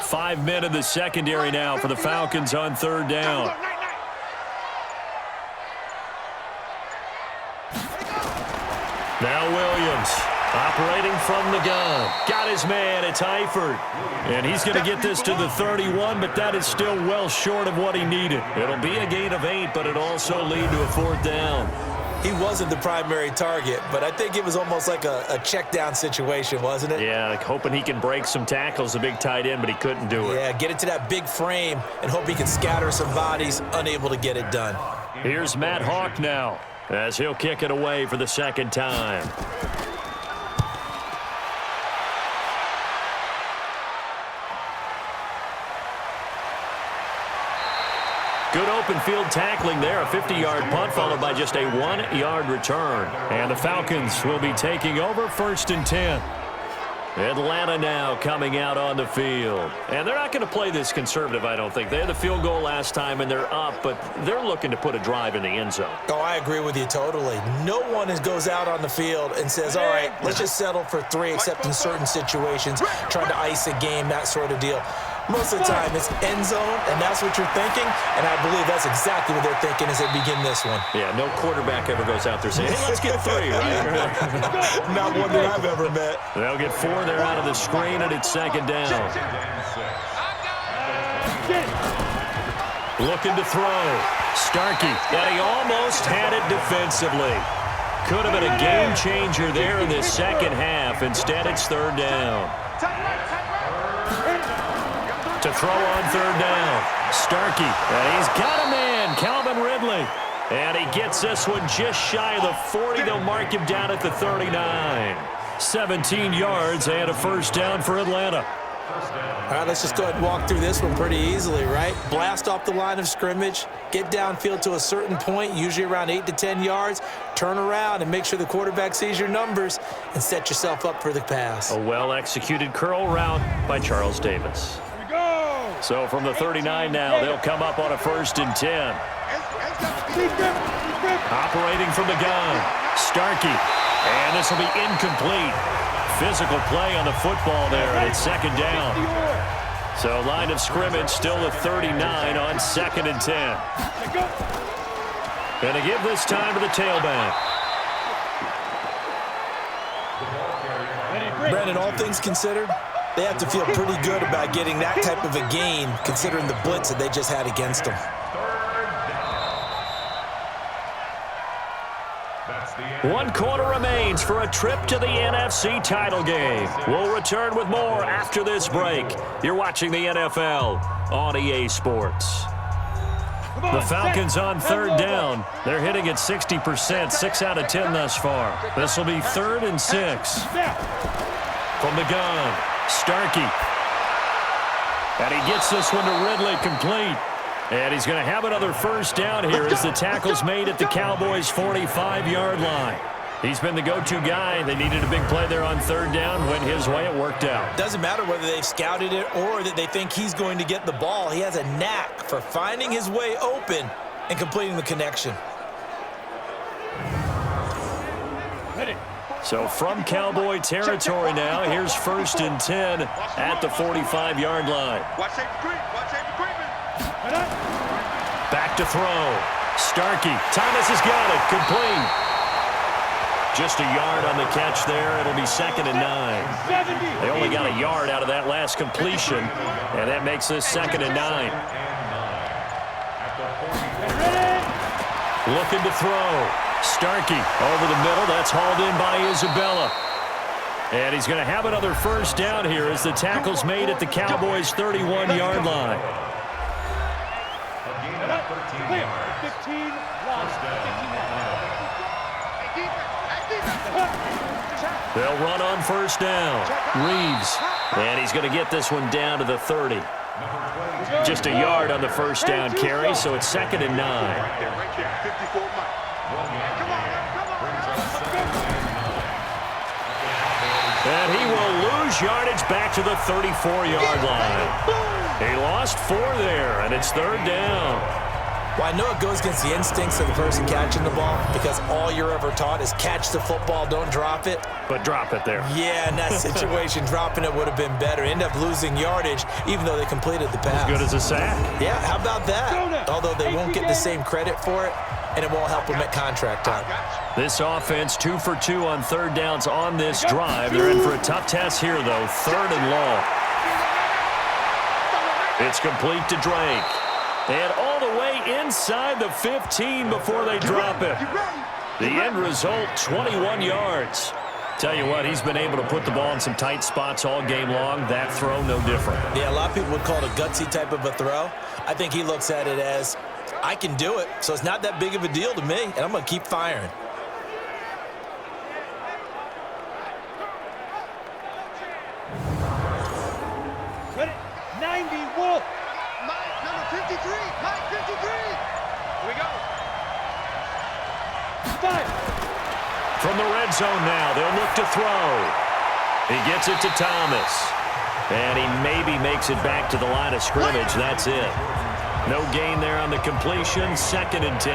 Five men in the secondary now for the Falcons on 3rd down. Now Williams Operating from the gun. Got his man. It's Eifert. And he's going to get this to the 31, but that is still well short of what he needed. It'll be a gain of 8, but it also lead to a 4th down. He wasn't the primary target, but I think it was almost like a check down situation, wasn't it? Yeah, like hoping he can break some tackles, a big tight end, but he couldn't do it. Yeah, get it to that big frame and hope he can scatter some bodies, unable to get it done. Here's Matt Hawk now, as he'll kick it away for the 2nd time. Good open field tackling there, a 50-yard punt followed by just a 1-yard return. And the Falcons will be taking over 1st and 10. Atlanta now coming out on the field. And they're not going to play this conservative, I don't think. They had the field goal last time, and they're up, but they're looking to put a drive in the end zone. Oh, I agree with you totally. No one goes out on the field and says, all right, let's just settle for 3, except in certain situations, trying to ice a game, that sort of deal. Most of the time, it's end zone, and that's what you're thinking, and I believe that's exactly what they're thinking as they begin this one. Yeah, no quarterback ever goes out there saying, hey, let's get 3, right? Not one that I've ever met. They'll get 4 there out of the screen, and it's 2nd down. Looking to throw. Starkey, and he almost had it defensively. Could have been a game changer there in the 2nd half. Instead, it's 3rd down. To throw on 3rd down. Starkey, and he's got a man, Calvin Ridley. And he gets this one just shy of the 40. They'll mark him down at the 39. 17 yards and a 1st down for Atlanta. All right, let's just go ahead and walk through this one pretty easily, right? Blast off the line of scrimmage, get downfield to a certain point, usually around 8 to 10 yards, turn around and make sure the quarterback sees your numbers and set yourself up for the pass. A well-executed curl route by Charles Davis. So from the 39 now, they'll come up on a 1st and 10. Operating from the gun, Starkey. And this will be incomplete. Physical play on the football there, and it's 2nd down. So line of scrimmage still a 39 on 2nd and 10. And to give this time to the tailback. Brandon, all things considered, they have to feel pretty good about getting that type of a gain, considering the blitz that they just had against them. 1 quarter remains for a trip to the NFC title game. We'll return with more after this break. You're watching the NFL on EA Sports. The Falcons on 3rd down. They're hitting at 60%, 6 out of 10 thus far. This will be 3rd and 6. From the gun, Starkey. And he gets this one to Ridley complete. And he's going to have another 1st down here as the tackle's made at the Cowboys' 45-yard line. He's been the go-to guy. They needed a big play there on 3rd down. Went his way. It worked out. Doesn't matter whether they've scouted it or that they think he's going to get the ball. He has a knack for finding his way open and completing the connection. So from Cowboy territory now, here's 1st and 10 at the 45-yard line. Back to throw. Starkey. Thomas has got it. Complete. Just a yard on the catch there. It'll be 2nd and 9. They only got a yard out of that last completion, and that makes this 2nd and 9. Looking to throw. Starkey over the middle. That's hauled in by Isabella. And he's going to have another 1st down here as the tackle's made at the Cowboys' 31-yard line. They'll run on 1st down. Reeves. And he's going to get this one down to the 30. Just a yard on the 1st down carry, so it's 2nd and 9. And he will lose yardage back to the 34-yard line. He lost 4 there, and it's 3rd down. Well, I know it goes against the instincts of the person catching the ball because all you're ever taught is catch the football, don't drop it. But drop it there. Yeah, in that situation, dropping it would have been better. End up losing yardage, even though they completed the pass. As good as a sack. Yeah, how about that? Although they won't get the same credit for it, and it won't help them at contract time. This offense 2 for 2 on third downs on this drive. They're in for a tough test here, though. 3rd and long. It's complete to Drake. And all the way inside the 15 before they drop it. The end result, 21 yards. Tell you what, he's been able to put the ball in some tight spots all game long. That throw, no different. Yeah, a lot of people would call it a gutsy type of a throw. I think he looks at it as, I can do it, so it's not that big of a deal to me, and I'm going to keep firing. Ready? 90, Wolf. Number 53. Mike 53. Here we go. 5. From the red zone now, they'll look to throw. He gets it to Thomas. And he maybe makes it back to the line of scrimmage. That's it. No gain there on the completion. 2nd and 10.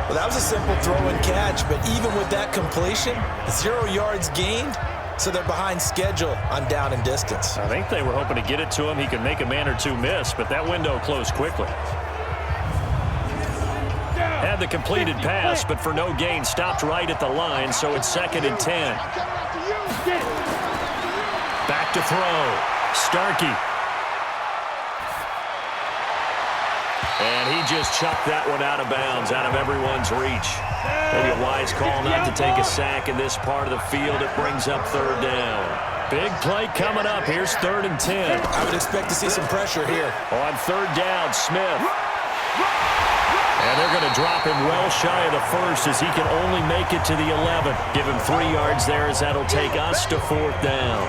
Well, that was a simple throw and catch, but even with that completion, 0 yards gained, so they're behind schedule on down and distance. I think they were hoping to get it to him. He could make a man or two miss, but that window closed quickly. Had the completed pass, but for no gain, stopped right at the line, so it's 2nd and 10. Back to throw. Starkey. And he just chucked that one out of bounds, out of everyone's reach. Maybe a wise call not to take a sack in this part of the field. It brings up 3rd down. Big play coming up. Here's 3rd and 10. I would expect to see some pressure here. On 3rd down, Smith. And they're going to drop him well shy of the 1st as he can only make it to the 11. Give him 3 yards there as that'll take us to 4th down.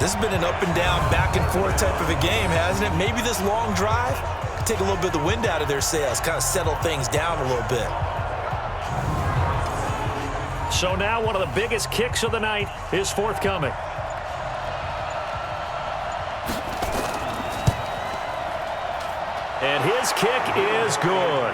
This has been an up and down, back and forth type of a game, hasn't it? Maybe this long drive could take a little bit of the wind out of their sails, kind of settle things down a little bit. So now one of the biggest kicks of the night is forthcoming. And his kick is good.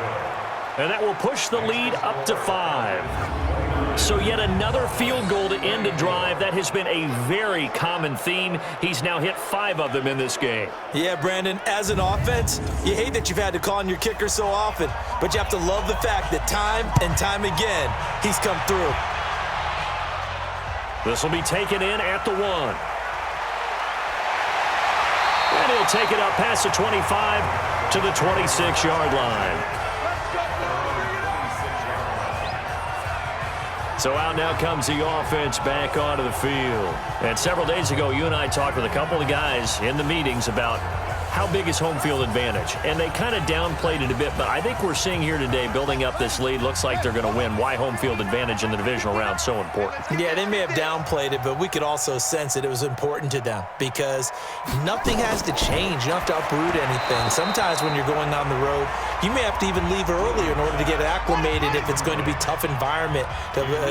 And that will push the lead up to 5. So yet another field goal to end a drive. That has been a very common theme. He's now hit 5 of them in this game. Yeah, Brandon, as an offense, you hate that you've had to call on your kicker so often, but you have to love the fact that time and time again, he's come through. This will be taken in at the 1. And he'll take it up past the 25 to the 26-yard line. So out now comes the offense back onto the field. And several days ago, you and I talked with a couple of guys in the meetings about how big is home field advantage. And they kind of downplayed it a bit, but I think we're seeing here today, building up this lead, looks like they're going to win. Why home field advantage in the divisional round so important? Yeah, they may have downplayed it, but we could also sense that it was important to them because nothing has to change. You don't have to uproot anything. Sometimes when you're going on the road, you may have to even leave earlier in order to get acclimated if it's going to be a tough environment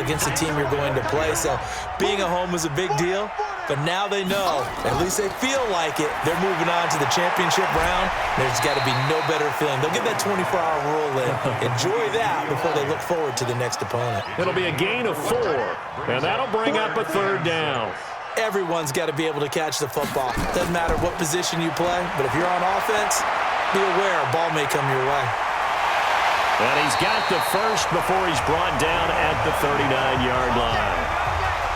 against the team you're going to play. So being at home was a big deal, but now they know, at least they feel like it, they're moving on to the championship round. There's got to be no better feeling. They'll get that 24-hour rule in. Enjoy that before they look forward to the next opponent. It'll be a gain of 4, and that'll bring up a 3rd down. Everyone's got to be able to catch the football. Doesn't matter what position you play, but if you're on offense, be aware a ball may come your way. And he's got the first before he's brought down at the 39-yard line.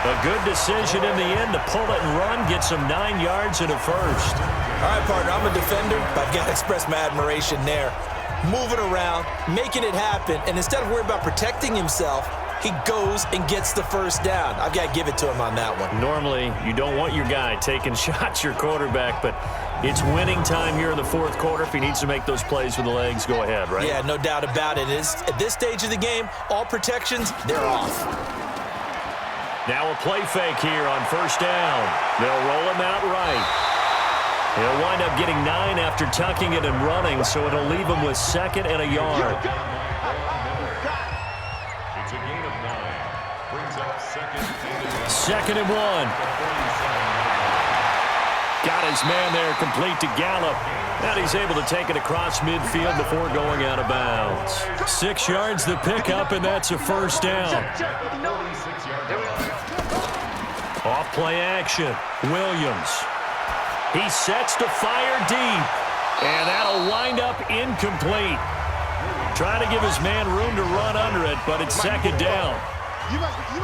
A good decision in the end to pull it and run, get some 9 yards and a first. All right, partner, I'm a defender, but I've got to express my admiration there. Moving around, making it happen, and instead of worrying about protecting himself, he goes and gets the first down. I've got to give it to him on that one. Normally, you don't want your guy taking shots, your quarterback, but it's winning time here in the 4th quarter. If he needs to make those plays with the legs, go ahead, right? Yeah, no doubt about it. At this stage of the game, all protections, they're off. Now a play fake here on 1st down. They'll roll him out right. He'll wind up getting 9 after tucking it and running, so it'll leave him with 2nd and a yard. It's a gain of 9. Brings up 2nd and 1. Got his man there complete to Gallup. And he's able to take it across midfield before going out of bounds. 6 yards the pickup, and that's a first down. Off play action. Williams. He sets to fire deep. And that'll wind up incomplete. Trying to give his man room to run under it, but it's second down.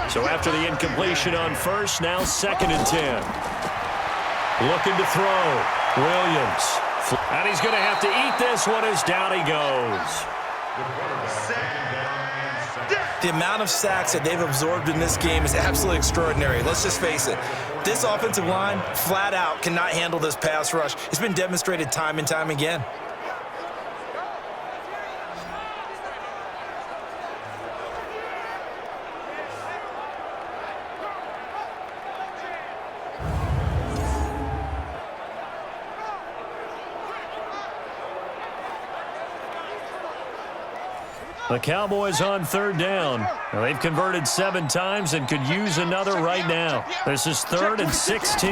So after the incompletion on first, now 2nd and 10. Looking to throw. Williams. And he's going to have to eat this one as down he goes. The amount of sacks that they've absorbed in this game is absolutely extraordinary. Let's just face it. This offensive line, flat out, cannot handle this pass rush. It's been demonstrated time and time again. The Cowboys on 3rd down. Now, they've converted 7 times and could use another right now. This is 3rd and 16.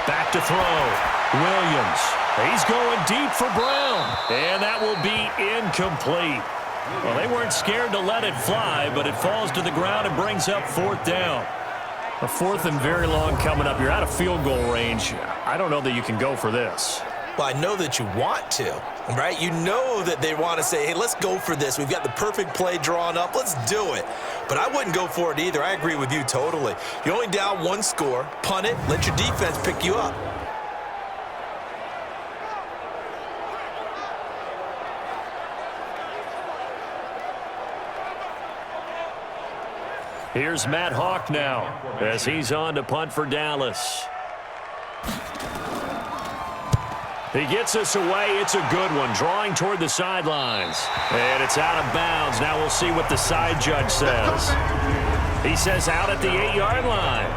Back to throw. Williams. He's going deep for Brown. And that will be incomplete. Well, they weren't scared to let it fly, but it falls to the ground and brings up 4th down. A 4th and very long coming up. You're out of field goal range. I don't know that you can go for this. Well, I know that you want to, right? You know that they want to say, hey, let's go for this. We've got the perfect play drawn up. Let's do it. But I wouldn't go for it either. I agree with you totally. You're only down 1 score. Punt it. Let your defense pick you up. Here's Matt Hawk now as he's on to punt for Dallas. He gets us away. It's a good one. Drawing toward the sidelines. And it's out of bounds. Now we'll see what the side judge says. He says out at the 8-yard line.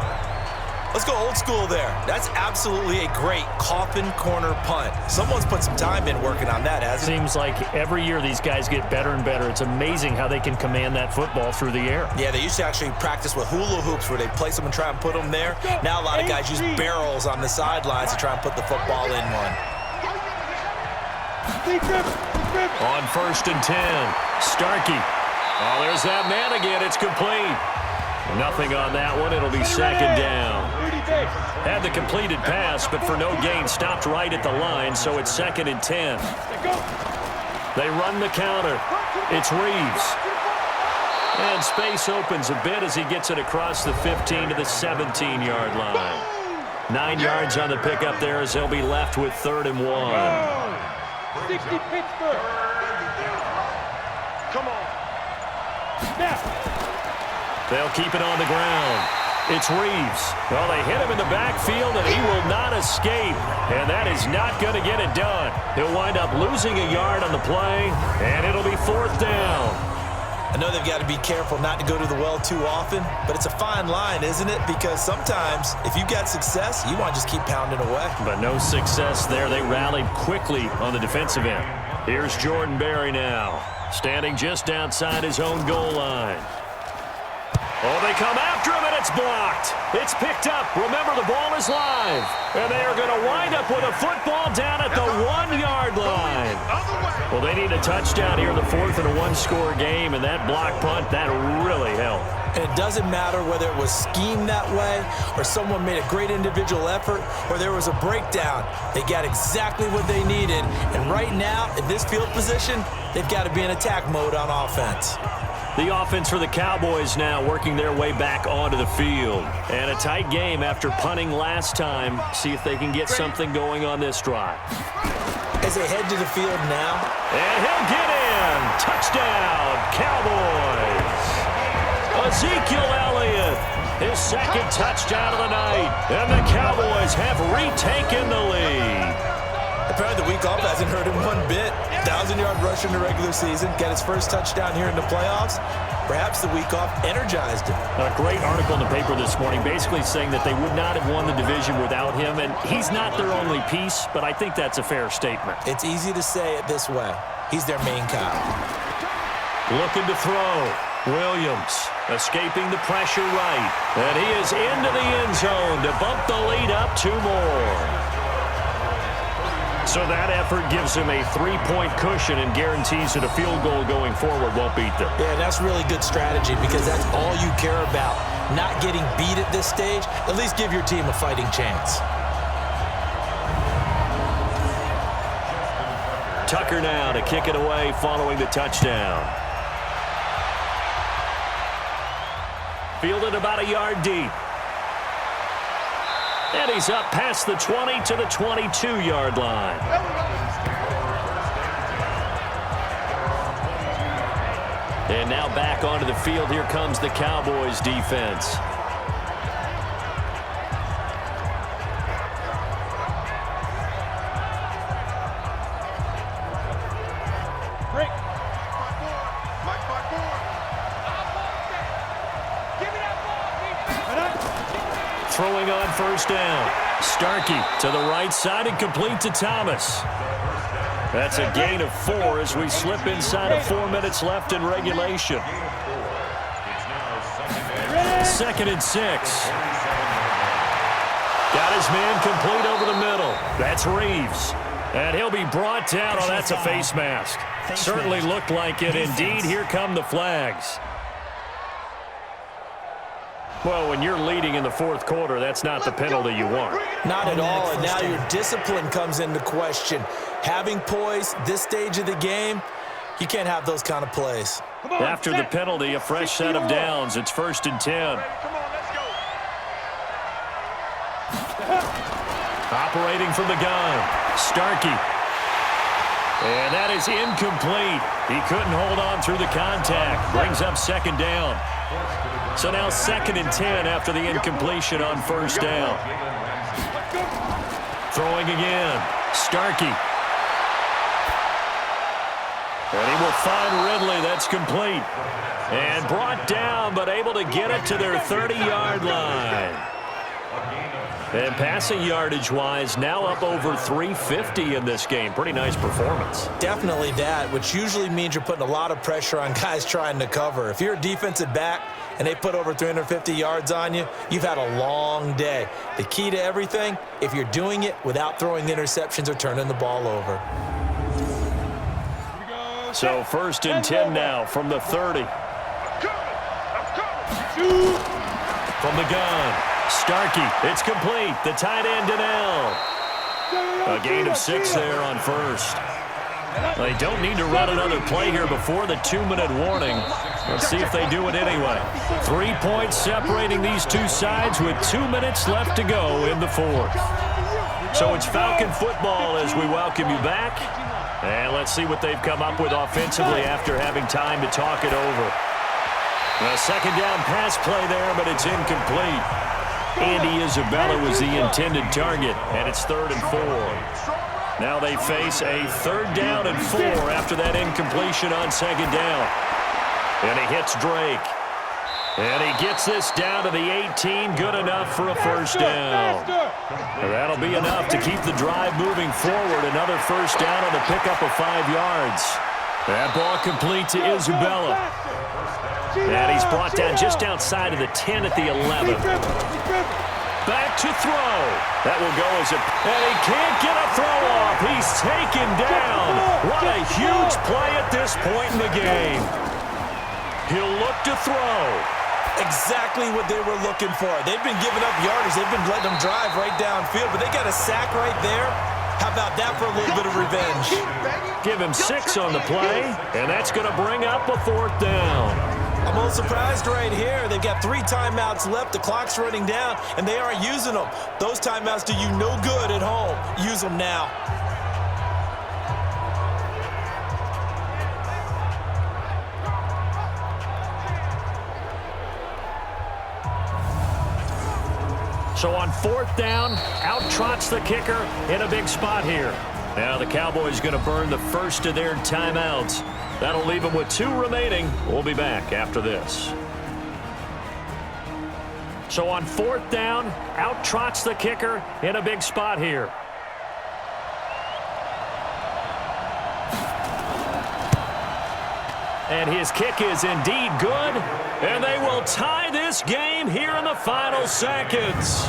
Let's go old school there. That's absolutely a great coffin corner punt. Someone's put some time in working on that, hasn't it? Seems like every year these guys get better and better. It's amazing how they can command that football through the air. Yeah, they used to actually practice with hula hoops where they place them and try and put them there. Now a lot of guys use barrels on the sidelines to try and put the football in one. On 1st and 10, Starkey. Oh, there's that man again. It's complete. Nothing on that one. It'll be 2nd down. Had the completed pass, but for no gain, stopped right at the line, so it's 2nd and 10. They run the counter. It's Reeves. And space opens a bit as he gets it across the 15 to the 17-yard line. 9 yards on the pickup there as they'll be left with 3rd and 1. 60 Pittsburgh. Come on. Snap. They'll keep it on the ground. It's Reeves. Well, they hit him in the backfield, and he will not escape. And that is not going to get it done. He'll wind up losing a yard on the play, and it'll be 4th down. I know they've got to be careful not to go to the well too often, but it's a fine line, isn't it? Because sometimes, if you've got success, you want to just keep pounding away. But no success there. They rallied quickly on the defensive end. Here's Jordan Berry now, standing just outside his own goal line. Oh, they come after him, and it's blocked. It's picked up. Remember, the ball is live. And they are going to wind up with a football down at the 1-yard line. Well, they need a touchdown here in the 4th and a 1-score game, and that block punt, that really helped. And it doesn't matter whether it was schemed that way or someone made a great individual effort or there was a breakdown. They got exactly what they needed. And right now, in this field position, they've got to be in attack mode on offense. The offense for the Cowboys now working their way back onto the field. And a tight game after punting last time. See if they can get something going on this drive. As they head to the field now. And he'll get in. Touchdown, Cowboys. Ezekiel Elliott, his 2nd touchdown of the night. And the Cowboys have retaken the lead. Apparently the week off hasn't hurt him one bit. 1,000-yard rush in the regular season. Got his first touchdown here in the playoffs. Perhaps the week off energized him. A great article in the paper this morning basically saying that they would not have won the division without him. And he's not their only piece, but I think that's a fair statement. It's easy to say it this way. He's their main guy. Looking to throw. Williams escaping the pressure right. And he is into the end zone to bump the lead up 2 more. So that effort gives him a 3-point cushion and guarantees that a field goal going forward won't beat them. Yeah, that's really good strategy because that's all you care about. Not getting beat at this stage, at least give your team a fighting chance. Tucker now to kick it away following the touchdown. Fielded about a yard deep. And he's up past the 20 to the 22-yard line. And now back onto the field. Here comes the Cowboys defense. Throwing on first down. Starkey to the right side and complete to Thomas. That's a gain of 4 as we slip inside of 4 minutes left in regulation. 2nd and 6. Got his man complete over the middle. That's Reeves. And he'll be brought down. Oh, that's a face mask. Certainly looked like it. Indeed, here come the flags. Well, when you're leading in the 4th quarter, that's not the penalty you want. Not at all, and now your discipline comes into question. Having poise this stage of the game, you can't have those kind of plays. After the penalty, a fresh set of downs. It's 1st and 10. Operating from the gun, Starkey. And that is incomplete. He couldn't hold on through the contact. Brings up 2nd down. So now 2nd and 10 after the incompletion on 1st down. Throwing again. Starkey. And he will find Ridley. That's complete. And brought down, but able to get it to their 30-yard line. And passing yardage-wise, now up over 350 in this game. Pretty nice performance. Definitely that, which usually means you're putting a lot of pressure on guys trying to cover. If you're a defensive back and they put over 350 yards on you, you've had a long day. The key to everything, if you're doing it without throwing interceptions or turning the ball over. So 1st and 10 now from the 30. From the gun. Starkey, it's complete. The tight end, Donnell. A gain of 6 there on 1st. They don't need to run another play here before the 2-minute warning. Let's see if they do it anyway. 3 points separating these two sides with 2 minutes left to go in the 4th. So it's Falcon football as we welcome you back. And let's see what they've come up with offensively after having time to talk it over. A 2nd down pass play there, but it's incomplete. Andy Isabella was the intended target, and it's 3rd and 4. Now they face a 3rd down and 4 after that incompletion on 2nd down. And he hits Drake. And he gets this down to the 18, good enough for a 1st down. That'll be enough to keep the drive moving forward. Another 1st down on the pickup of 5 yards. That ball complete to Isabella. And he's brought down just outside of the 10 at the 11. Back to throw. That will go as a... And he can't get a throw off. He's taken down. What a huge play at this point in the game. He'll look to throw. Exactly what they were looking for. They've been giving up yardage. They've been letting them drive right downfield, but they got a sack right there. How about that for a little bit of revenge? Give him 6 on the play, and that's going to bring up a 4th down. I'm a little surprised right here. They've got 3 timeouts left. The clock's running down, and they aren't using them. Those timeouts do you no good at home. Use them now. So on 4th down, out trots the kicker in a big spot here. Now the Cowboys going to burn the first of their timeouts. That'll leave them with 2 remaining. We'll be back after this. So on 4th down, out trots the kicker in a big spot here. And his kick is indeed good. And they will tie this game here in the final seconds.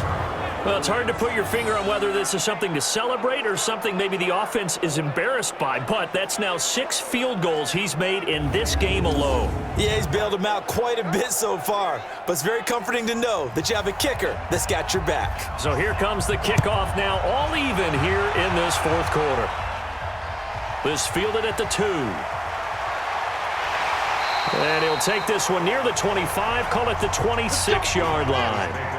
Well, it's hard to put your finger on whether this is something to celebrate or something maybe the offense is embarrassed by, but that's now 6 field goals he's made in this game alone. Yeah, he's bailed them out quite a bit so far, but it's very comforting to know that you have a kicker that's got your back. So here comes the kickoff now, all even here in this fourth quarter. This fielded at the 2. And he'll take this one near the 25, call it the 26-yard line.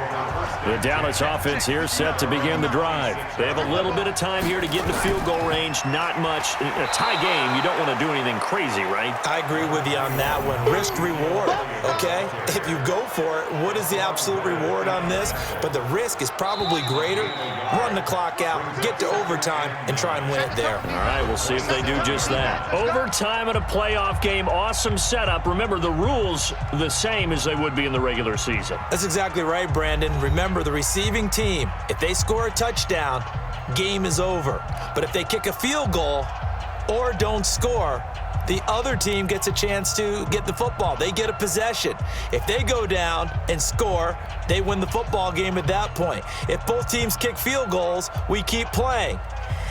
The Dallas offense here set to begin the drive. They have a little bit of time here to get in the field goal range. Not much. In a tie game, you don't want to do anything crazy, right? I agree with you on that one. Risk-reward, okay? If you go for it, what is the absolute reward on this? But the risk is probably greater. Run the clock out, get to overtime, and try and win it there. All right, we'll see if they do just that. Overtime in a playoff game, awesome setup. Remember, the rules the same as they would be in the regular season. That's exactly right, Brandon. Remember, the receiving team, if they score a touchdown, game is over. But if they kick a field goal or don't score, the other team gets a chance to get the football. They get a possession. If they go down and score, they win the football game at that point. If both teams kick field goals, we keep playing.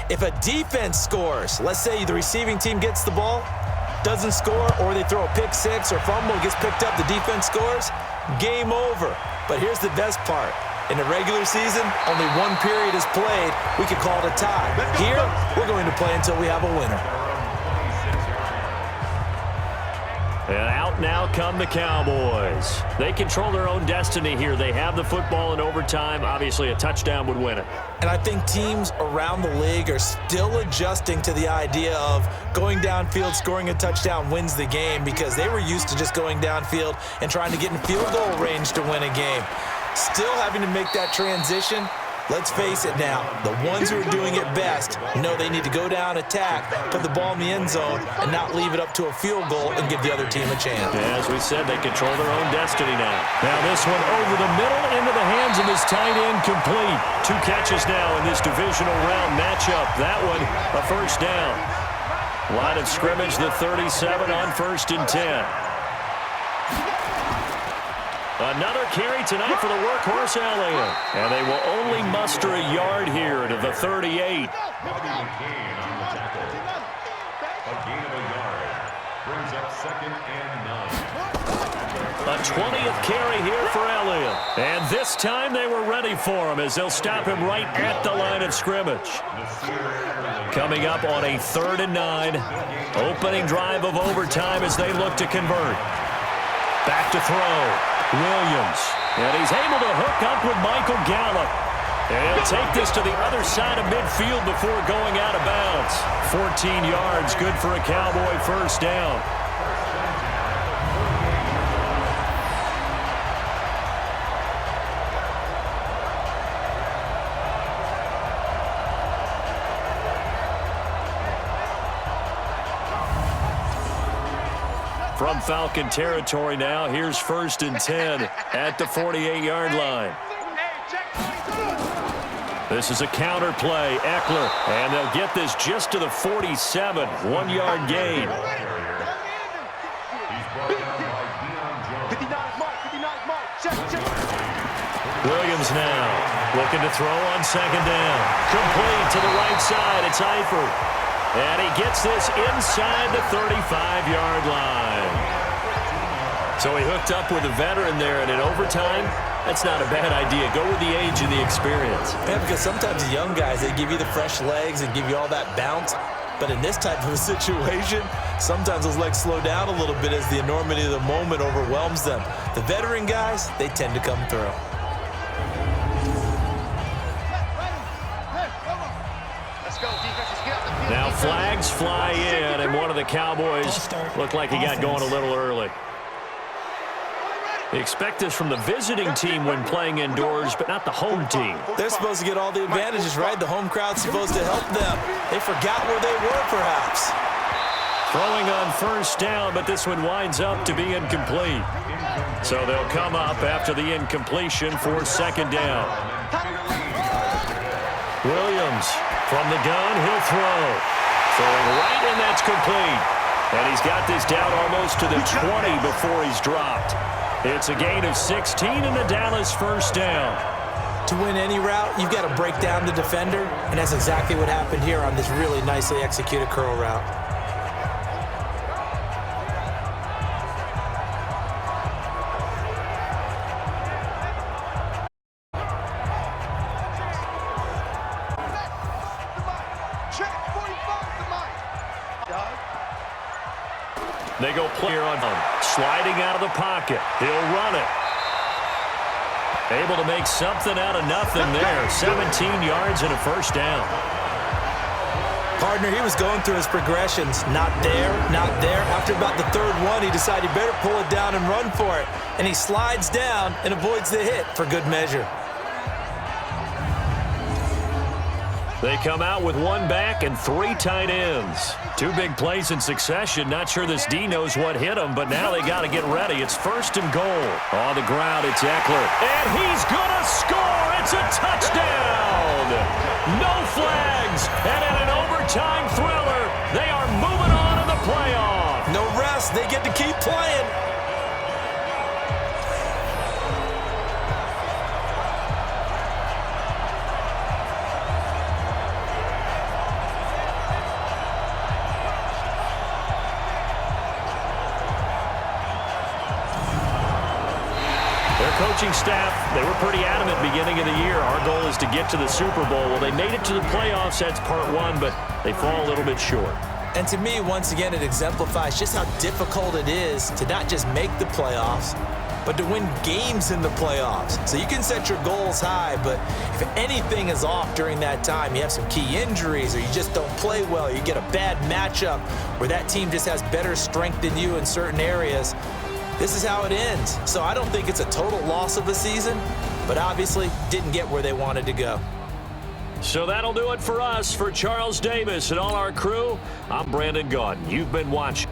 If a defense scores, let's say the receiving team gets the ball, doesn't score, or they throw a pick six or fumble, gets picked up, the defense scores, game over. But here's the best part. In the regular season, only one period is played. We could call it a tie. Here, we're going to play until we have a winner. And out now come the Cowboys. They control their own destiny here. They have the football in overtime. Obviously, a touchdown would win it. And I think teams around the league are still adjusting to the idea of going downfield, scoring a touchdown wins the game, because they were used to just going downfield and trying to get in field goal range to win a game. Still having to make that transition. Let's face it now, the ones who are doing it best know they need to go down, attack, put the ball in the end zone, and not leave it up to a field goal and give the other team a chance. Yeah, as we said, they control their own destiny now. Now this one over the middle into the hands of his tight end, complete. 2 catches now in this divisional round matchup. That one, a first down. Line of scrimmage, the 37 on 1st and 10. Another carry tonight for the workhorse, Elliott. And they will only muster a yard here to the 38. A gain of a yard brings up 2nd and 9. A 20th carry here for Elliott. And this time they were ready for him as they'll stop him right at the line of scrimmage. Coming up on a 3rd and 9. Opening drive of overtime as they look to convert. Back to throw. Williams. And he's able to hook up with Michael Gallup. And he'll take this to the other side of midfield before going out of bounds. 14 yards, good for a Cowboy first down. From Falcon territory now, here's 1st and 10 at the 48-yard line. This is a counter play, Eckler, and they'll get this just to the 47, 1-yard gain. Williams now looking to throw on 2nd down. Complete to the right side, it's Eifert. And he gets this inside the 35-yard line. So he hooked up with a veteran there, and in overtime, that's not a bad idea. Go with the age and the experience. Yeah, because sometimes the young guys, they give you the fresh legs and give you all that bounce. But in this type of a situation, sometimes those legs slow down a little bit as the enormity of the moment overwhelms them. The veteran guys, they tend to come through. Now flags fly in, and one of the Cowboys looked like he got going a little early. You expect this from the visiting team when playing indoors, but not the home team. They're supposed to get all the advantages, right? The home crowd's supposed to help them. They forgot where they were, perhaps. Throwing on 1st down, but this one winds up to be incomplete. So they'll come up after the incompletion for 2nd down. Williams from the gun, he'll throw. Throwing right, and that's complete. And he's got this down almost to the 20 before he's dropped. It's a gain of 16 and a Dallas first down. To win any route, you've got to break down the defender, and that's exactly what happened here on this really nicely executed curl route. They go player on him. Sliding out of the pocket. He'll run it. Able to make something out of nothing there. 17 yards and a first down. Partner, he was going through his progressions. Not there, not there. After about the third one, he decided he better pull it down and run for it. And he slides down and avoids the hit for good measure. They come out with one back and 3 tight ends. 2 big plays in succession. Not sure this D knows what hit him, but now they got to get ready. It's 1st and goal. On the ground, it's Eckler. And he's going to score. It's a touchdown. No flags. And in an overtime thriller, they are moving on to the playoff. No rest. They get to keep playing. Coaching staff, they were pretty adamant beginning of the year. Our goal is to get to the Super Bowl. Well, they made it to the playoffs. That's part 1, but they fall a little bit short. And to me, once again, it exemplifies just how difficult it is to not just make the playoffs, but to win games in the playoffs. So you can set your goals high, but if anything is off during that time, you have some key injuries or you just don't play well, you get a bad matchup where that team just has better strength than you in certain areas, this is how it ends. So I don't think it's a total loss of a season, but obviously didn't get where they wanted to go. So that'll do it for us. For Charles Davis and all our crew, I'm Brandon Gaudin. You've been watching